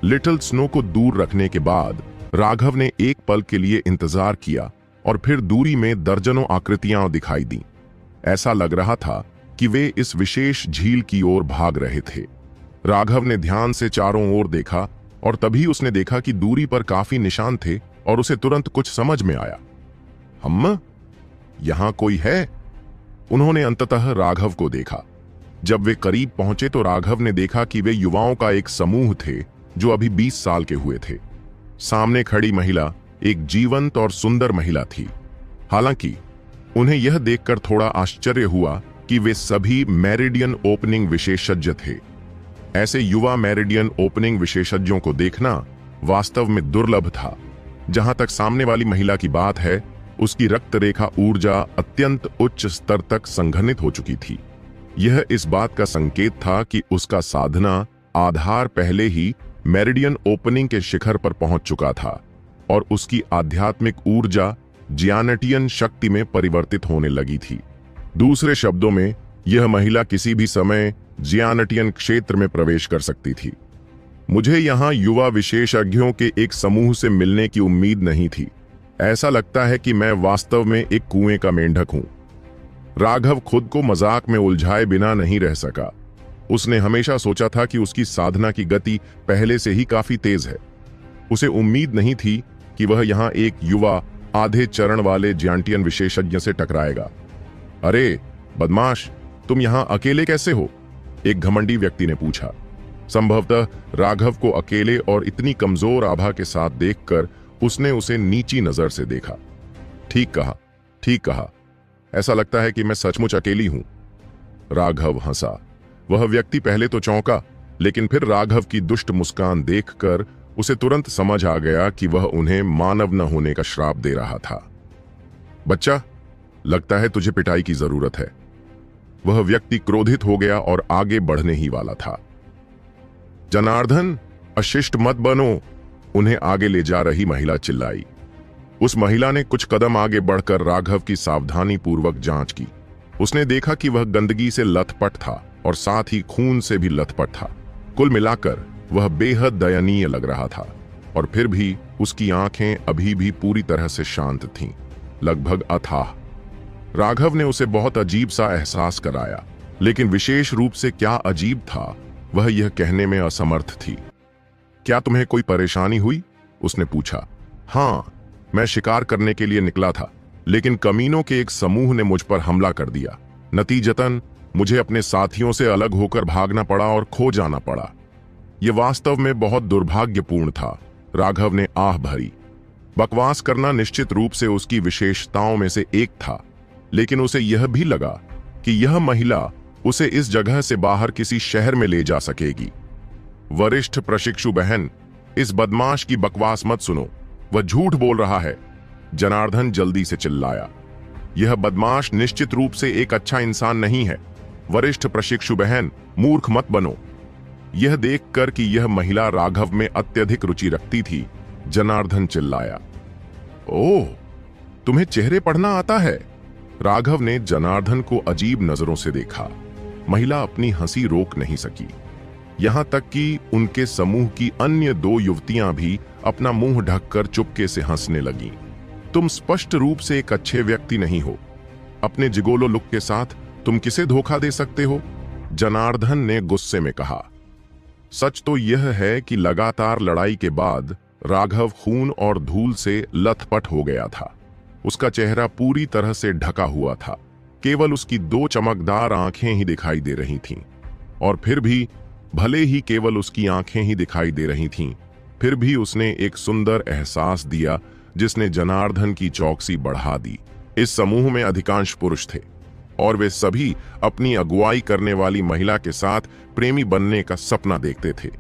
लिटिल स्नो को दूर रखने के बाद राघव ने एक पल के लिए इंतजार किया और फिर दूरी में दर्जनों आकृतियां दिखाई दी। ऐसा लग रहा था कि वे इस विशेष झील की ओर भाग रहे थे। राघव ने ध्यान से चारों ओर देखा और तभी उसने देखा कि दूरी पर काफी निशान थे और उसे तुरंत कुछ समझ में आया। हम यहां कोई है? उन्होंने अंततः राघव को देखा। जब वे करीब पहुंचे तो राघव ने देखा कि वे युवाओं का एक समूह थे जो अभी 20 साल के हुए थे। सामने खड़ी महिला एक जीवंत और सुंदर महिला थी। हालांकि उन्हें यह देखकर थोड़ा आश्चर्य हुआ कि वे सभी मेरिडियन ओपनिंग विशेषज्ञ थे। ऐसे युवा मेरिडियन ओपनिंग विशेषज्ञों को देखना वास्तव में दुर्लभ था। जहां तक सामने वाली महिला की बात है, उसकी रक्त रेखा ऊर्जा अत्यंत उच्च स्तर तक संघनित हो चुकी थी। यह इस बात का संकेत था कि उसका साधना आधार पहले ही मेरिडियन ओपनिंग के शिखर पर पहुंच चुका था और उसकी आध्यात्मिक ऊर्जा जियानेटियन शक्ति में परिवर्तित होने लगी थी। दूसरे शब्दों में, यह महिला किसी भी समय जियानेटियन क्षेत्र में प्रवेश कर सकती थी। मुझे यहां युवा विशेषज्ञों के एक समूह से मिलने की उम्मीद नहीं थी, ऐसा लगता है कि मैं वास्तव में एक कुएं का मेंढक हूं। राघव खुद को मजाक में उलझाए बिना नहीं रह सका। उसने हमेशा सोचा था कि उसकी साधना की गति पहले से ही काफी तेज है। उसे उम्मीद नहीं थी कि वह यहां एक युवा आधे चरण वाले ज्यांटियन विशेषज्ञ से टकराएगा। अरे बदमाश, तुम यहां अकेले कैसे हो? एक घमंडी व्यक्ति ने पूछा। संभवतः राघव को अकेले और इतनी कमजोर आभा के साथ देखकर उसने उसे नीची नजर से देखा। ठीक कहा, ठीक कहा। ऐसा लगता है कि मैं सचमुच अकेली हूं। राघव हंसा। वह व्यक्ति पहले तो चौंका, लेकिन फिर राघव की दुष्ट मुस्कान देखकर उसे तुरंत समझ आ गया कि वह उन्हें मानव न होने का श्राप दे रहा था। बच्चा, लगता है तुझे पिटाई की जरूरत है। वह व्यक्ति क्रोधित हो गया और आगे बढ़ने ही वाला था। जनार्दन, अशिष्ट मत बनो, उन्हें आगे ले जा रही महिला चिल्लाई। उस महिला ने कुछ कदम आगे बढ़कर राघव की सावधानी पूर्वक जांच की। उसने देखा कि वह गंदगी से लथपथ था और साथ ही खून से भी लथपथ था। कुल मिलाकर वह बेहद दयनीय लग रहा था, और फिर भी उसकी आंखें अभी भी पूरी तरह से शांत थीं, लगभग अथाह। राघव ने उसे बहुत अजीब सा एहसास कराया, लेकिन विशेष रूप से क्या अजीब था वह यह कहने में असमर्थ थी। क्या तुम्हें कोई परेशानी हुई? उसने पूछा। हाँ, मैं शिकार करने के लिए निकला था, लेकिन कमीनों के एक समूह ने मुझ पर हमला कर दिया। नतीजतन मुझे अपने साथियों से अलग होकर भागना पड़ा और खो जाना पड़ा। यह वास्तव में बहुत दुर्भाग्यपूर्ण था। राघव ने आह भरी। बकवास करना निश्चित रूप से उसकी विशेषताओं में से एक था, लेकिन उसे यह भी लगा कि यह महिला उसे इस जगह से बाहर किसी शहर में ले जा सकेगी। वरिष्ठ प्रशिक्षु बहन, इस बदमाश की बकवास मत सुनो, वह झूठ बोल रहा है। जनार्दन जल्दी से चिल्लाया। यह बदमाश निश्चित रूप से एक अच्छा इंसान नहीं है। वरिष्ठ प्रशिक्षु बहन, मूर्ख मत बनो। यह देखकर कि यह महिला राघव में अत्यधिक रुचि रखती थी, जनार्दन चिल्लाया। ओह, तुम्हें चेहरे पढ़ना आता है? राघव ने जनार्दन को अजीब नजरों से देखा। महिला अपनी हंसी रोक नहीं सकी। यहां तक कि उनके समूह की अन्य दो युवतियां भी अपना मुंह ढककर चुपके से हंसने लगीं। तुम स्पष्ट रूप से एक अच्छे व्यक्ति नहीं हो। अपने जिगोलो लुक के साथ तुम किसे धोखा दे सकते हो? जनार्दन ने गुस्से में कहा। सच तो यह है कि लगातार लड़ाई के बाद राघव खून और धूल से लथपथ हो गया था। उसका चेहरा पूरी तरह से ढका हुआ था। केवल उसकी दो चमकदार आंखें ही दिखाई दे रही थीं। और फिर भी, भले ही केवल उसकी आंखें ही दिखाई दे रही थीं, फिर भी उसने एक सुंदर एहसास दिया जिसने जनार्दन की चौकसी बढ़ा दी। इस समूह में अधिकांश पुरुष थे, और वे सभी अपनी अगुवाई करने वाली महिला के साथ प्रेमी बनने का सपना देखते थे।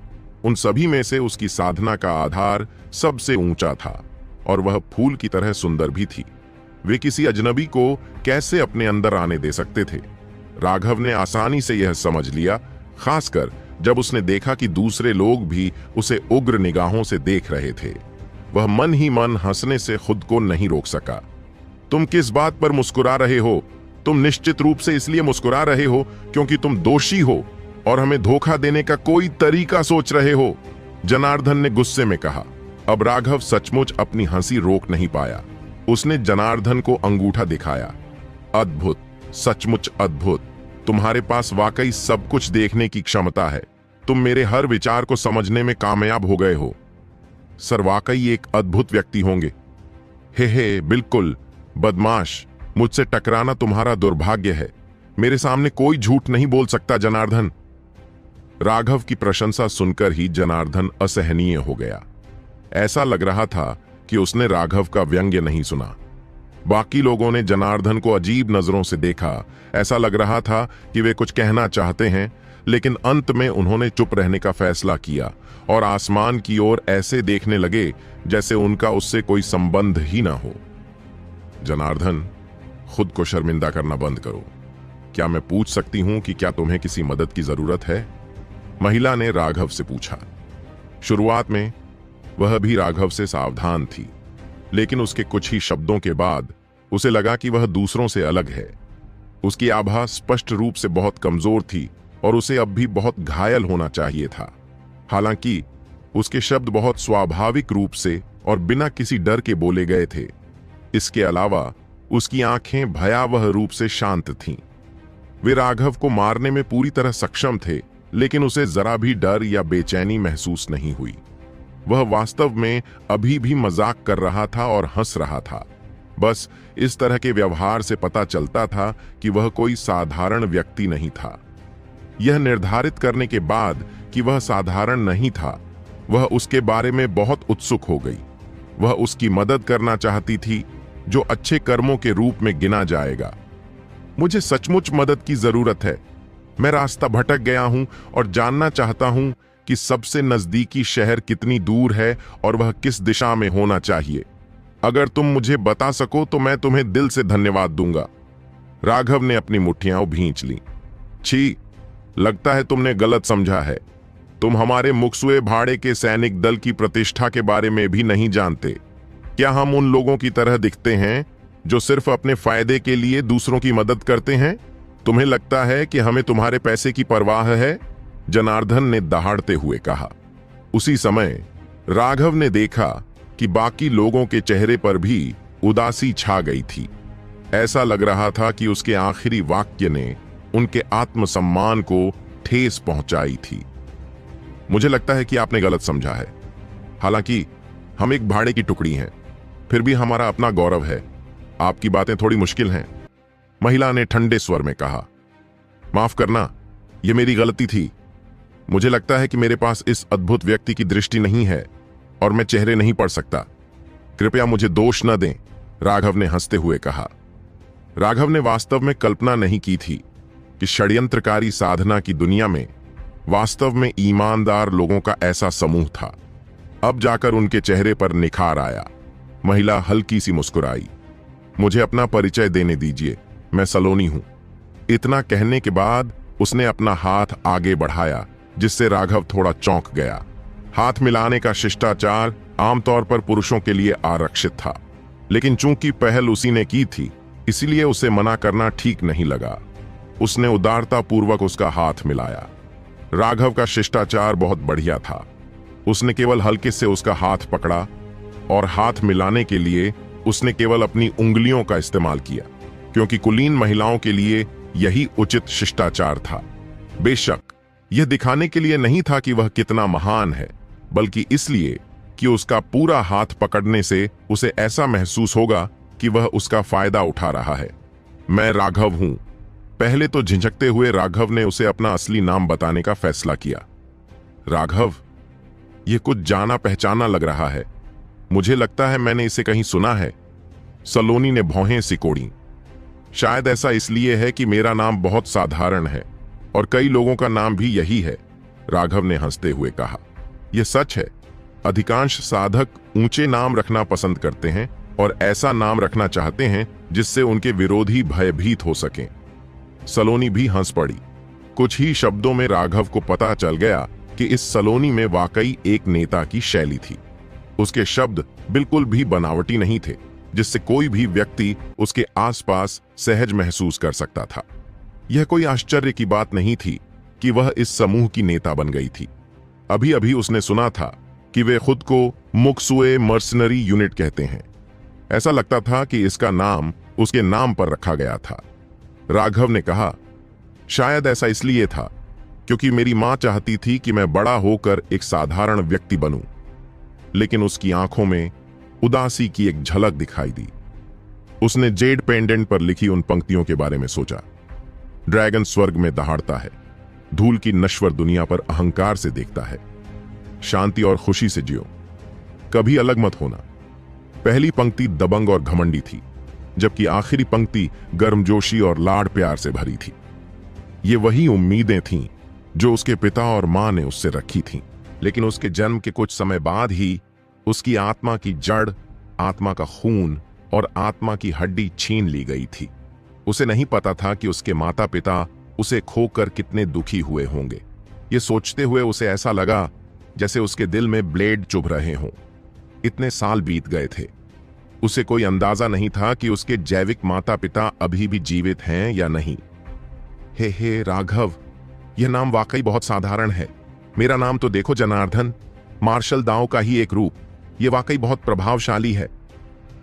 उन सभी में से उसकी साधना का आधार सबसे ऊंचा था, और वह फूल की तरह सुंदर भी थी। वे किसी अजनबी को कैसे अपने अंदर आने दे सकते थे? राघव ने आसानी से यह समझ लिया, खासकर जब उसने देखा कि दूसरे लोग भी उसे उग्र निगाहों से देख रहे थे। वह मन ही मन हंसने से खुद को नहीं रोक सका। तुम किस बात पर मुस्कुरा रहे हो? तुम निश्चित रूप से इसलिए मुस्कुरा रहे हो क्योंकि तुम दोषी हो और हमें धोखा देने का कोई तरीका सोच रहे हो, जनार्दन ने गुस्से में कहा। अब राघव सचमुच अपनी हंसी रोक नहीं पाया। उसने जनार्दन को अंगूठा दिखाया। अद्भुत, सचमुच अद्भुत। तुम्हारे पास वाकई सब कुछ देखने की क्षमता है। तुम मेरे हर विचार को समझने में कामयाब हो गए हो। सर वाकई एक अद्भुत व्यक्ति होंगे। हे बिल्कुल। बदमाश, मुझसे टकराना तुम्हारा दुर्भाग्य है। मेरे सामने कोई झूठ नहीं बोल सकता जनार्दन। राघव की प्रशंसा सुनकर ही जनार्दन असहनीय हो गया। ऐसा लग रहा था कि उसने राघव का व्यंग्य नहीं सुना। बाकी लोगों ने जनार्दन को अजीब नजरों से देखा। ऐसा लग रहा था कि वे कुछ कहना चाहते हैं, लेकिन अंत में उन्होंने चुप रहने का फैसला किया और आसमान की ओर ऐसे देखने लगे जैसे उनका उससे कोई संबंध ही ना हो। जनार्दन, खुद को शर्मिंदा करना बंद करो। क्या मैं पूछ सकती हूं कि क्या तुम्हें किसी मदद की जरूरत है? महिला ने राघव से पूछा। शुरुआत में वह भी राघव से सावधान थी, लेकिन उसके कुछ ही शब्दों के बाद उसे लगा कि वह दूसरों से अलग है। उसकी आभा स्पष्ट रूप से बहुत कमजोर थी और उसे अब भी बहुत घायल होना चाहिए था। हालांकि उसके शब्द बहुत स्वाभाविक रूप से और बिना किसी डर के बोले गए थे, इसके अलावा उसकी आंखें भयावह रूप से शांत थीं। वे राघव को मारने में पूरी तरह सक्षम थे, लेकिन उसे जरा भी डर या बेचैनी महसूस नहीं हुई। वह वास्तव में अभी भी मजाक कर रहा था और हंस रहा था। बस इस तरह के व्यवहार से पता चलता था कि वह कोई साधारण व्यक्ति नहीं था। यह निर्धारित करने के बाद कि वह साधारण नहीं था, वह उसके बारे में बहुत उत्सुक हो गई। वह उसकी मदद करना चाहती थी, जो अच्छे कर्मों के रूप में गिना जाएगा। मुझे सचमुच मदद की जरूरत है। मैं रास्ता भटक गया हूं और जानना चाहता हूं कि सबसे नजदीकी शहर कितनी दूर है और वह किस दिशा में होना चाहिए। अगर तुम मुझे बता सको तो मैं तुम्हें दिल से धन्यवाद दूंगा। राघव ने अपनी मुट्ठियां भींच लीं। छी, लगता है तुमने गलत समझा है। तुम हमारे मुकसुए भाड़े के सैनिक दल की प्रतिष्ठा के बारे में भी नहीं जानते। क्या हम उन लोगों की तरह दिखते हैं जो सिर्फ अपने फायदे के लिए दूसरों की मदद करते हैं? तुम्हें लगता है कि हमें तुम्हारे पैसे की परवाह है? जनार्दन ने दहाड़ते हुए कहा। उसी समय राघव ने देखा कि बाकी लोगों के चेहरे पर भी उदासी छा गई थी। ऐसा लग रहा था कि उसके आखिरी वाक्य ने उनके आत्मसम्मान को ठेस पहुंचाई थी। मुझे लगता है कि आपने गलत समझा है। हालांकि हम एक भाड़े की टुकड़ी हैं, फिर भी हमारा अपना गौरव है। आपकी बातें थोड़ी मुश्किल हैं, महिला ने ठंडे स्वर में कहा। माफ करना, यह मेरी गलती थी। मुझे लगता है कि मेरे पास इस अद्भुत व्यक्ति की दृष्टि नहीं है और मैं चेहरे नहीं पढ़ सकता। कृपया मुझे दोष न दें, राघव ने हंसते हुए कहा। राघव ने वास्तव में कल्पना नहीं की थी कि षड्यंत्रकारी साधना की दुनिया में वास्तव में ईमानदार लोगों का ऐसा समूह था। अब जाकर उनके चेहरे पर निखार आया। महिला हल्की सी मुस्कुराई। मुझे अपना परिचय देने दीजिए, मैं सलोनी हूं। इतना कहने के बाद उसने अपना हाथ आगे बढ़ाया, जिससे राघव थोड़ा चौंक गया। हाथ मिलाने का शिष्टाचार आमतौर पर पुरुषों के लिए आरक्षित था, लेकिन चूंकि पहल उसी ने की थी, इसलिए उसे मना करना ठीक नहीं लगा। उसने उदारता पूर्वक उसका हाथ मिलाया। राघव का शिष्टाचार बहुत बढ़िया था। उसने केवल हल्के से उसका हाथ पकड़ा और हाथ मिलाने के लिए उसने केवल अपनी उंगलियों का इस्तेमाल किया, क्योंकि कुलीन महिलाओं के लिए यही उचित शिष्टाचार था। बेशक यह दिखाने के लिए नहीं था कि वह कितना महान है, बल्कि इसलिए कि उसका पूरा हाथ पकड़ने से उसे ऐसा महसूस होगा कि वह उसका फायदा उठा रहा है। मैं राघव हूं। पहले तो झिझकते हुए राघव ने उसे अपना असली नाम बताने का फैसला किया। राघव, यह कुछ जाना पहचाना लग रहा है। मुझे लगता है मैंने इसे कहीं सुना है। सलोनी ने भौहें सिकोड़ी। शायद ऐसा इसलिए है कि मेरा नाम बहुत साधारण है और कई लोगों का नाम भी यही है, राघव ने हंसते हुए कहा। यह सच है, अधिकांश साधक ऊंचे नाम रखना पसंद करते हैं और ऐसा नाम रखना चाहते हैं जिससे उनके विरोधी भयभीत हो सकें। सलोनी भी हंस पड़ी। कुछ ही शब्दों में राघव को पता चल गया कि इस सलोनी में वाकई एक नेता की शैली थी। उसके शब्द बिल्कुल भी बनावटी नहीं थे, जिससे कोई भी व्यक्ति उसके आसपास सहज महसूस कर सकता था। यह कोई आश्चर्य की बात नहीं थी कि वह इस समूह की नेता बन गई थी। अभी अभी उसने सुना था कि वे खुद को मुकसुए मर्सनरी यूनिट कहते हैं। ऐसा लगता था कि इसका नाम उसके नाम पर रखा गया था। राघव ने कहा, शायद ऐसा इसलिए था क्योंकि मेरी मां चाहती थी कि मैं बड़ा होकर एक साधारण व्यक्ति बनूं। लेकिन उसकी आंखों में उदासी की एक झलक दिखाई दी। उसने जेड पेंडेंट पर लिखी उन पंक्तियों के बारे में सोचा। ड्रैगन स्वर्ग में दहाड़ता है, धूल की नश्वर दुनिया पर अहंकार से देखता है। शांति और खुशी से जियो, कभी अलग मत होना। पहली पंक्ति दबंग और घमंडी थी, जबकि आखिरी पंक्ति गर्मजोशी और लाड प्यार से भरी थी। ये वही उम्मीदें थीं जो उसके पिता और मां ने उससे रखी थीं। लेकिन उसके जन्म के कुछ समय बाद ही उसकी आत्मा की जड़, आत्मा का खून और आत्मा की हड्डी छीन ली गई थी। उसे नहीं पता था कि उसके माता पिता उसे खोकर कितने दुखी हुए होंगे। ये सोचते हुए उसे ऐसा लगा जैसे उसके दिल में ब्लेड चुभ रहे हों। इतने साल बीत गए थे, उसे कोई अंदाजा नहीं था कि उसके जैविक माता पिता अभी भी जीवित हैं या नहीं। हे राघव, यह नाम वाकई बहुत साधारण है। मेरा नाम तो देखो जनार्दन, मार्शल दाव का ही एक रूप। यह वाकई बहुत प्रभावशाली है।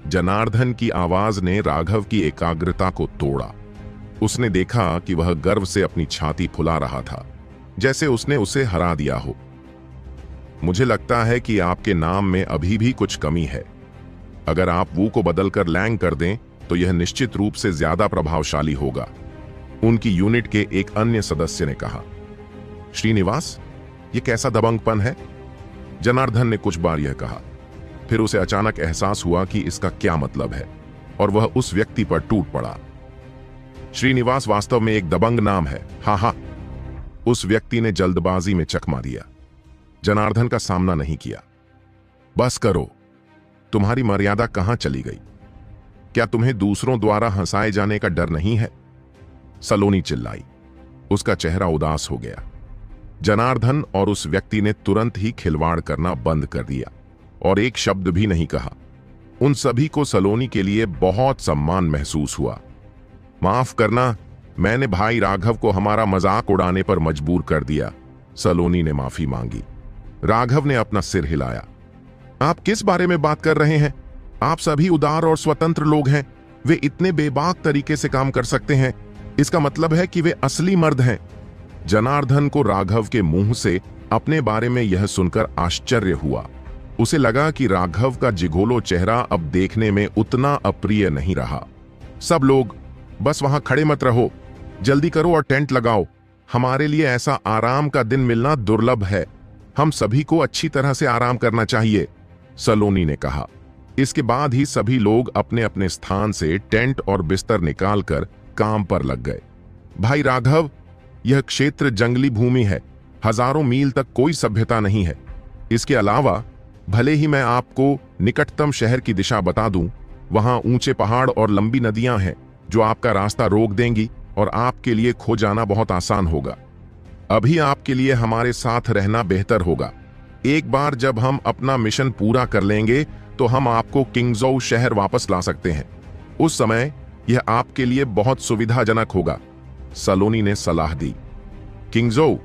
जनार्दन की आवाज ने राघव की एकाग्रता को तोड़ा। उसने देखा कि वह गर्व से अपनी छाती फुला रहा था, जैसे उसने उसे हरा दिया हो। मुझे लगता है कि आपके नाम में अभी भी कुछ कमी है। अगर आप वू को बदलकर लैंग कर दें तो यह निश्चित रूप से ज्यादा प्रभावशाली होगा, उनकी यूनिट के एक अन्य सदस्य ने कहा। श्रीनिवास, यह कैसा दबंगपन है? जनार्दन ने कुछ बार यह कहा। फिर उसे अचानक एहसास हुआ कि इसका क्या मतलब है, और वह उस व्यक्ति पर टूट पड़ा। श्रीनिवास वास्तव में एक दबंग नाम है। हाँ हाँ, उस व्यक्ति ने जल्दबाजी में चकमा दिया। जनार्दन का सामना नहीं किया। बस करो, तुम्हारी मर्यादा कहां चली गई? क्या तुम्हें दूसरों द्वारा हंसाए जाने का डर नहीं है? सलोनी चिल्लाई। उसका चेहरा उदास हो गया। जनार्दन और उस व्यक्ति ने तुरंत ही खिलवाड़ करना बंद कर दिया और एक शब्द भी नहीं कहा। उन सभी को सलोनी के लिए बहुत सम्मान महसूस हुआ। माफ करना, मैंने भाई राघव को हमारा मजाक उड़ाने पर मजबूर कर दिया। सलोनी ने माफी मांगी। राघव ने अपना सिर हिलाया। आप किस बारे में बात कर रहे हैं? आप सभी उदार और स्वतंत्र लोग हैं। वे इतने बेबाक तरीके से काम कर सकते हैं, इसका मतलब है कि वे असली मर्द हैं। जनार्दन को राघव के मुंह से अपने बारे में यह सुनकर आश्चर्य हुआ। उसे लगा कि राघव का जिगोलो चेहरा अब देखने में उतना अप्रिय नहीं रहा। सब लोग बस वहां खड़े मत रहो, जल्दी करो और टेंट लगाओ। हमारे लिए ऐसा आराम का दिन मिलना दुर्लभ है। हम सभी को अच्छी तरह से आराम करना चाहिए, सलोनी ने कहा। इसके बाद ही सभी लोग अपने अपने स्थान से टेंट और बिस्तर निकालकर काम पर लग गए। भाई राघव, यह क्षेत्र जंगली भूमि है। हजारों मील तक कोई सभ्यता नहीं है। इसके अलावा भले ही मैं आपको निकटतम शहर की दिशा बता दूं, वहां ऊंचे पहाड़ और लंबी नदियां हैं जो आपका रास्ता रोक देंगी और आपके लिए खो जाना बहुत आसान होगा। अभी आपके लिए हमारे साथ रहना बेहतर होगा। एक बार जब हम अपना मिशन पूरा कर लेंगे तो हम आपको किंगजोउ शहर वापस ला सकते हैं। उस समय यह आपके लिए बहुत सुविधाजनक होगा, सलोनी ने सलाह दी। किंगजोउ,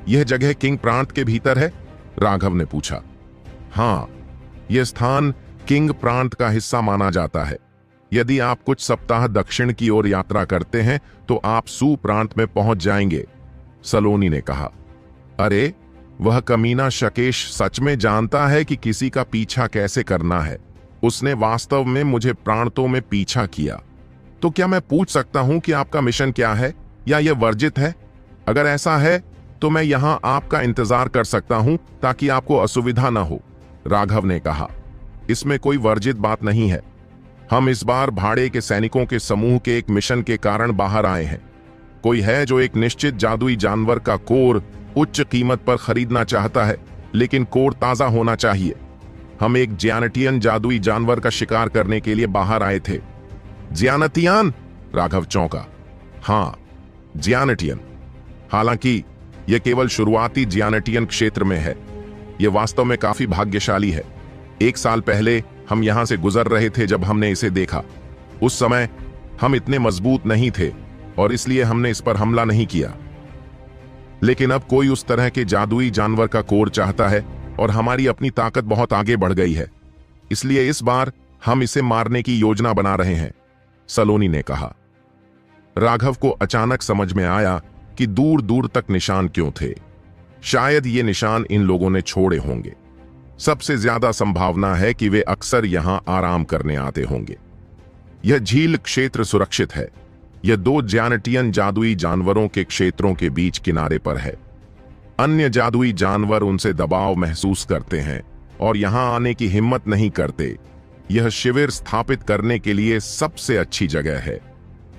यह जगह किंग प्रांत के भीतर है? राघव ने पूछा। हाँ, यह स्थान किंग प्रांत का हिस्सा माना जाता है। यदि आप कुछ सप्ताह दक्षिण की ओर यात्रा करते हैं तो आप सू प्रांत में पहुंच जाएंगे, सलोनी ने कहा। अरे, वह कमीना शकेश सच में जानता है कि किसी का पीछा कैसे करना है। उसने वास्तव में मुझे प्रांतों में पीछा किया। तो क्या मैं पूछ सकता हूं कि आपका मिशन क्या है, या यह वर्जित है? अगर ऐसा है तो मैं यहां आपका इंतजार कर सकता हूं ताकि आपको असुविधा ना हो, राघव ने कहा। इसमें कोई वर्जित बात नहीं है। हम इस बार भाड़े के सैनिकों के समूह के एक मिशन के कारण बाहर आए हैं। कोई है जो एक निश्चित जादुई जानवर का कोर उच्च कीमत पर खरीदना चाहता है, लेकिन कोर ताजा होना चाहिए। हम एक ज्यानटियन जादुई जानवर का शिकार करने के लिए बाहर आए थे। ज्यानटियन? राघव चौंका। हाँ, ज्यानटियन। हालांकि यह केवल शुरुआती ज्यानटियन क्षेत्र में है। यह वास्तव में काफी भाग्यशाली है। 1 साल पहले हम यहां से गुजर रहे थे जब हमने इसे देखा। उस समय हम इतने मजबूत नहीं थे और इसलिए हमने इस पर हमला नहीं किया। लेकिन अब कोई उस तरह के जादुई जानवर का कोर चाहता है और हमारी अपनी ताकत बहुत आगे बढ़ गई है। इसलिए इस बार हम इसे मारने की योजना बना रहे हैं, सलोनी ने कहा। राघव को अचानक समझ में आया कि दूर दूर तक निशान क्यों थे। शायद ये निशान इन लोगों ने छोड़े होंगे। सबसे ज्यादा संभावना है कि वे अक्सर यहां आराम करने आते होंगे। यह झील क्षेत्र सुरक्षित है। यह 2 ज्यानटियन जादुई जानवरों के क्षेत्रों के बीच किनारे पर है। अन्य जादुई जानवर उनसे दबाव महसूस करते हैं और यहां आने की हिम्मत नहीं करते। यह शिविर स्थापित करने के लिए सबसे अच्छी जगह है।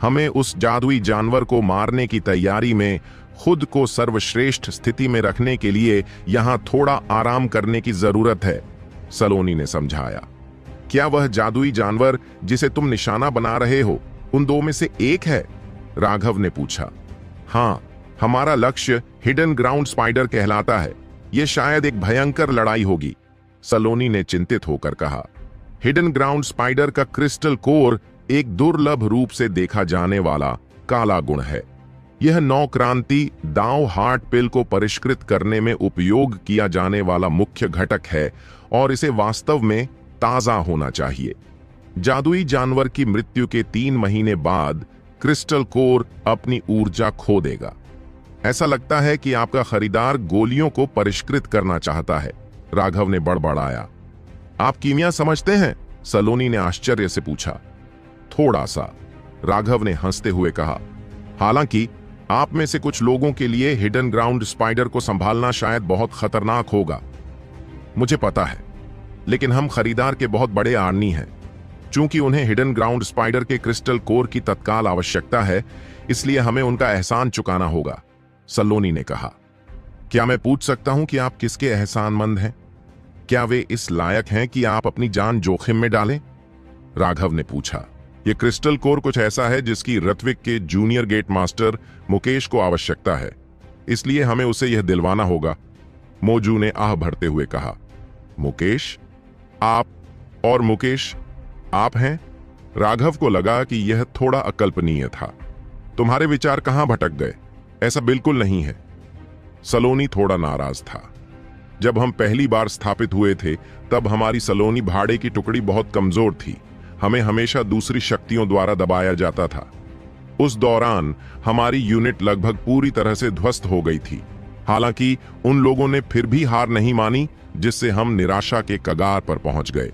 हमें उस जादुई जानवर को मारने की तैयारी में खुद को सर्वश्रेष्ठ स्थिति में रखने के लिए यहां थोड़ा आराम करने की जरूरत है, सलोनी ने समझाया। क्या वह जादुई जानवर जिसे तुम निशाना बना रहे हो उन 2 में से एक है? राघव ने पूछा। हाँ, हमारा लक्ष्य हिडन ग्राउंड स्पाइडर कहलाता है। यह शायद एक भयंकर लड़ाई होगी, सलोनी ने चिंतित होकर कहा। हिडन ग्राउंड स्पाइडर का क्रिस्टल कोर एक दुर्लभ रूप से देखा जाने वाला काला गुण है। यह नौक्रांति दांव हार्ट पिल को परिष्कृत करने में उपयोग किया जाने वाला मुख्य घटक है और इसे वास्तव में ताजा होना चाहिए। जादुई जानवर की मृत्यु के 3 महीने बाद क्रिस्टल कोर अपनी ऊर्जा खो देगा। ऐसा लगता है कि आपका खरीदार गोलियों को परिष्कृत करना चाहता है, राघव ने बड़बड़ाया। आप कीमिया समझते हैं? सलोनी ने आश्चर्य से पूछा। थोड़ा सा, राघव ने हंसते हुए कहा। हालांकि आप में से कुछ लोगों के लिए हिडन ग्राउंड स्पाइडर को संभालना शायद बहुत खतरनाक होगा, मुझे पता है, लेकिन हम खरीदार के बहुत बड़े आदमी हैं। चूंकि उन्हें हिडन ग्राउंड स्पाइडर के क्रिस्टल कोर की तत्काल आवश्यकता है, इसलिए हमें उनका एहसान चुकाना होगा, सलोनी ने कहा। क्या मैं पूछ सकता हूं कि आप किसके एहसानमंद हैं? क्या वे इस लायक हैं कि आप अपनी जान जोखिम में डालें? राघव ने पूछा। यह क्रिस्टल कोर कुछ ऐसा है जिसकी ऋत्विक के जूनियर गेट मास्टर मुकेश को आवश्यकता है, इसलिए हमें उसे यह दिलवाना होगा, मोजू ने आह भरते हुए कहा। मुकेश? आप? और मुकेश आप हैं? राघव को लगा कि यह थोड़ा अकल्पनीय था। तुम्हारे विचार कहां भटक गए? ऐसा बिल्कुल नहीं है। सलोनी थोड़ा नाराज था। जब हम पहली बार स्थापित हुए थे, तब हमारी सलोनी भाड़े की टुकड़ी बहुत कमजोर थी। हमें हमेशा दूसरी शक्तियों द्वारा दबाया जाता था। उस दौरान हमारी यूनिट लगभग पूरी तरह से ध्वस्त हो गई थी। हालांकि उन लोगों ने फिर भी हार नहीं मानी, जिससे हम निराशा के कगार पर पहुंच गए।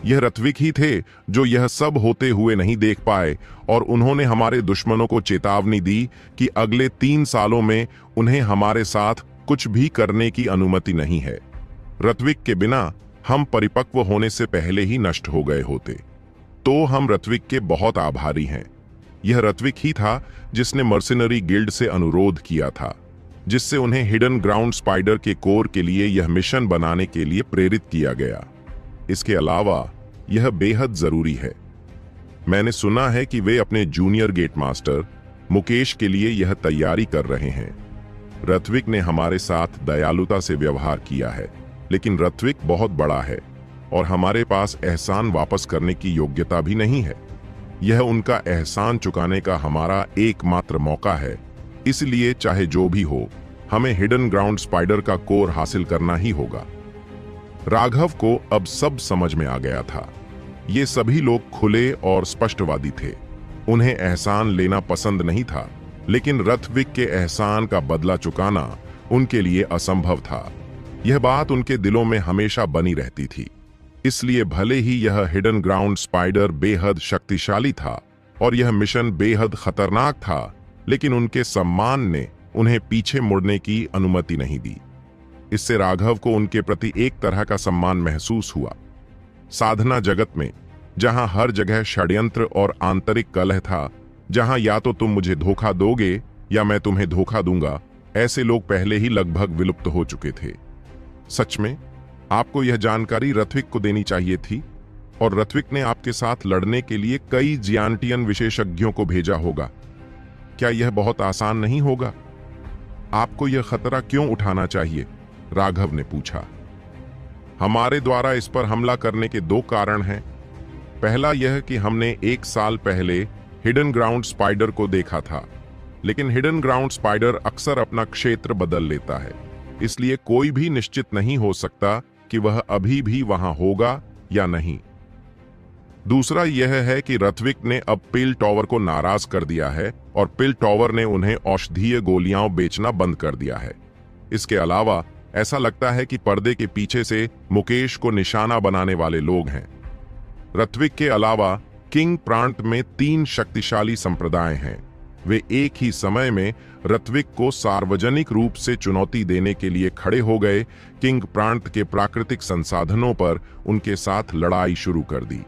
यह ऋत्विक ही थे जो यह सब होते हुए नहीं देख पाए, और उन्होंने हमारे दुश्मनों को चेतावनी दी कि अगले 3 सालों में उन्हें हमारे साथ कुछ भी करने की अनुमति नहीं है। ऋत्विक के बिना हम परिपक्व होने से पहले ही नष्ट हो गए होते। तो हम ऋत्विक के बहुत आभारी हैं। यह ऋत्विक ही था जिसने मर्सिनरी गिल्ड से अनुरोध किया था, जिससे उन्हें हिडन ग्राउंड स्पाइडर के कोर के लिए यह मिशन बनाने के लिए प्रेरित किया गया। इसके अलावा यह बेहद जरूरी है। मैंने सुना है कि वे अपने जूनियर गेट मास्टर मुकेश के लिए यह तैयारी कर रहे हैं। ऋत्विक ने हमारे साथ दयालुता से व्यवहार किया है, लेकिन ऋत्विक बहुत बड़ा है और हमारे पास एहसान वापस करने की योग्यता भी नहीं है। यह उनका एहसान चुकाने का हमारा एकमात्र मौका है। इसलिए चाहे जो भी हो, हमें हिडन ग्राउंड स्पाइडर का कोर हासिल करना ही होगा। राघव को अब सब समझ में आ गया था। ये सभी लोग खुले और स्पष्टवादी थे। उन्हें एहसान लेना पसंद नहीं था, लेकिन ऋत्विक के एहसान का बदला चुकाना उनके लिए असंभव था। यह बात उनके दिलों में हमेशा बनी रहती थी। इसलिए भले ही यह हिडन ग्राउंड स्पाइडर बेहद शक्तिशाली था और यह मिशन बेहद खतरनाक था, लेकिन उनके सम्मान ने उन्हें पीछे मुड़ने की अनुमति नहीं दी। इससे राघव को उनके प्रति एक तरह का सम्मान महसूस हुआ। साधना जगत में, जहां हर जगह षड्यंत्र और आंतरिक कलह था, जहां या तो तुम मुझे धोखा दोगे या मैं तुम्हें धोखा दूंगा, ऐसे लोग पहले ही लगभग विलुप्त हो चुके थे। सच में आपको यह जानकारी ऋत्विक को देनी चाहिए थी, और ऋत्विक ने आपके साथ लड़ने के लिए कई जियांटियन विशेषज्ञों को भेजा होगा। क्या यह बहुत आसान नहीं होगा? आपको यह खतरा क्यों उठाना चाहिए? राघव ने पूछा। हमारे द्वारा इस पर हमला करने के 2 कारण हैं। पहला यह कि हमने 1 साल पहले हिडन ग्राउंड स्पाइडर को देखा था, लेकिन हिडन ग्राउंड स्पाइडर अक्सर अपना क्षेत्र बदल लेता है, इसलिए कोई भी निश्चित नहीं हो सकता कि वह अभी भी वहां होगा या नहीं। दूसरा यह है कि ऋत्विक ने अब पिल टॉवर को नाराज कर दिया है और पिल टॉवर ने उन्हें औषधीय गोलियां बेचना बंद कर दिया है। इसके अलावा ऐसा लगता है कि पर्दे के पीछे से मुकेश को निशाना बनाने वाले लोग हैं। ऋत्विक के अलावा किंग प्रांत में 3 शक्तिशाली संप्रदाय हैं। वे एक ही समय में ऋत्विक को सार्वजनिक रूप से चुनौती देने के लिए खड़े हो गए। किंग प्रांत के प्राकृतिक संसाधनों पर उनके साथ लड़ाई शुरू कर दी।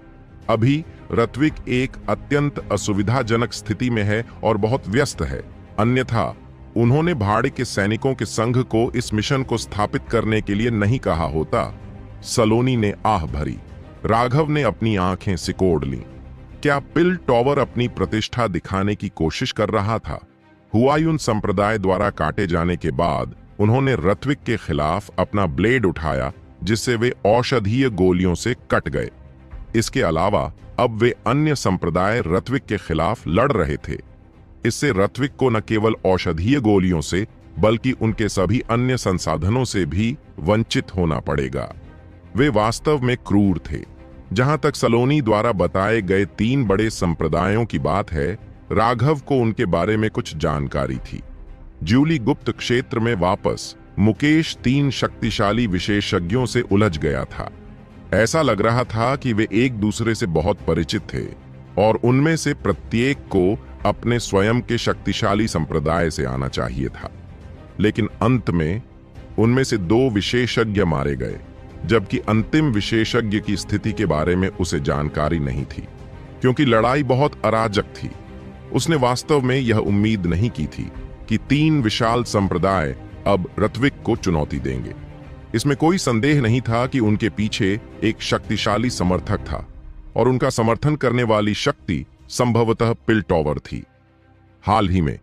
अभी ऋत्विक एक अत्यंत असुविधाजनक स्थिति में है और बहुत व्यस्त है, अन्यथा उन्होंने भाड़े के सैनिकों के संघ को इस मिशन को स्थापित करने के लिए नहीं कहा होता। सलोनी ने आह भरी। राघव ने अपनी आंखें सिकोड़ लीं। क्या पिल टॉवर अपनी प्रतिष्ठा दिखाने की कोशिश कर रहा था? हुआयुन संप्रदाय द्वारा काटे जाने के बाद उन्होंने ऋत्विक के खिलाफ अपना ब्लेड उठाया, जिससे वे औषधीय गोलियों से कट गए। इसके अलावा अब वे अन्य संप्रदाय ऋत्विक के खिलाफ लड़ रहे थे। इससे ऋत्विक को न केवल औषधीय गोलियों से, बल्कि उनके सभी अन्य संसाधनों से भी वंचित होना पड़ेगा। वे वास्तव में क्रूर थे। जहां तक सलोनी द्वारा बताए गए 3 बड़े संप्रदायों की बात है, राघव को उनके बारे में कुछ जानकारी थी। जूली गुप्त क्षेत्र में वापस मुकेश 3 शक्तिशाली विशेषज्ञों से उलझ गया था। ऐसा लग रहा था कि वे एक दूसरे से बहुत परिचित थे और उनमें से प्रत्येक को अपने स्वयं के शक्तिशाली संप्रदाय से आना चाहिए था। लेकिन अंत में उनमें से 2 विशेषज्ञ मारे गए, जबकि अंतिम विशेषज्ञ की स्थिति के बारे में उसे जानकारी नहीं थी, क्योंकि लड़ाई बहुत अराजक थी। उसने वास्तव में यह उम्मीद नहीं की थी कि 3 विशाल संप्रदाय अब ऋत्विक को चुनौती देंगे। इसमें कोई संदेह नहीं था कि उनके पीछे एक शक्तिशाली समर्थक था और उनका समर्थन करने वाली शक्ति संभवतः पिलटॉवर थी। हाल ही में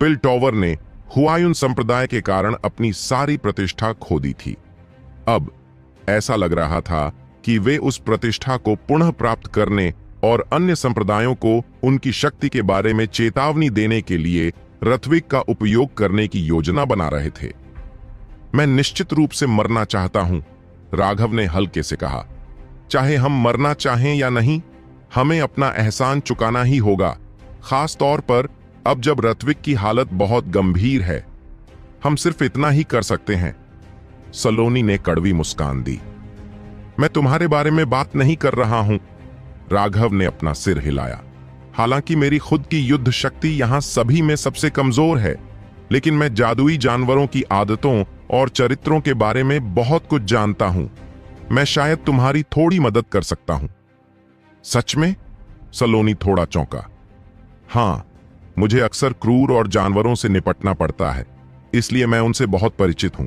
पिलटॉवर ने हुआयुन संप्रदाय के कारण अपनी सारी प्रतिष्ठा खो दी थी। अब ऐसा लग रहा था कि वे उस प्रतिष्ठा को पुनः प्राप्त करने और अन्य संप्रदायों को उनकी शक्ति के बारे में चेतावनी देने के लिए ऋत्विक का उपयोग करने की योजना बना रहे थे। मैं निश्चित रूप से मरना चाहता हूं, राघव ने हल्के से कहा। चाहे हम मरना चाहें या नहीं, हमें अपना एहसान चुकाना ही होगा, खास तौर पर अब जब ऋत्विक की हालत बहुत गंभीर है। हम सिर्फ इतना ही कर सकते हैं। सलोनी ने कड़वी मुस्कान दी। मैं तुम्हारे बारे में बात नहीं कर रहा हूं, राघव ने अपना सिर हिलाया। हालांकि मेरी खुद की युद्ध शक्ति यहां सभी में सबसे कमजोर है, लेकिन मैं जादुई जानवरों की आदतों और चरित्रों के बारे में बहुत कुछ जानता हूं। मैं शायद तुम्हारी थोड़ी मदद कर सकता हूं। सच में? सलोनी थोड़ा चौंका। हां, मुझे अक्सर क्रूर और जानवरों से निपटना पड़ता है, इसलिए मैं उनसे बहुत परिचित हूं।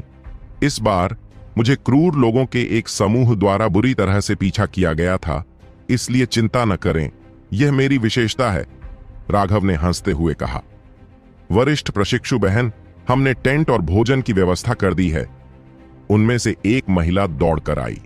इस बार मुझे क्रूर लोगों के एक समूह द्वारा बुरी तरह से पीछा किया गया था, इसलिए चिंता न करें, यह मेरी विशेषता है, राघव ने हंसते हुए कहा। वरिष्ठ प्रशिक्षु बहन, हमने टेंट और भोजन की व्यवस्था कर दी है। उनमें से एक महिला दौड़कर आई।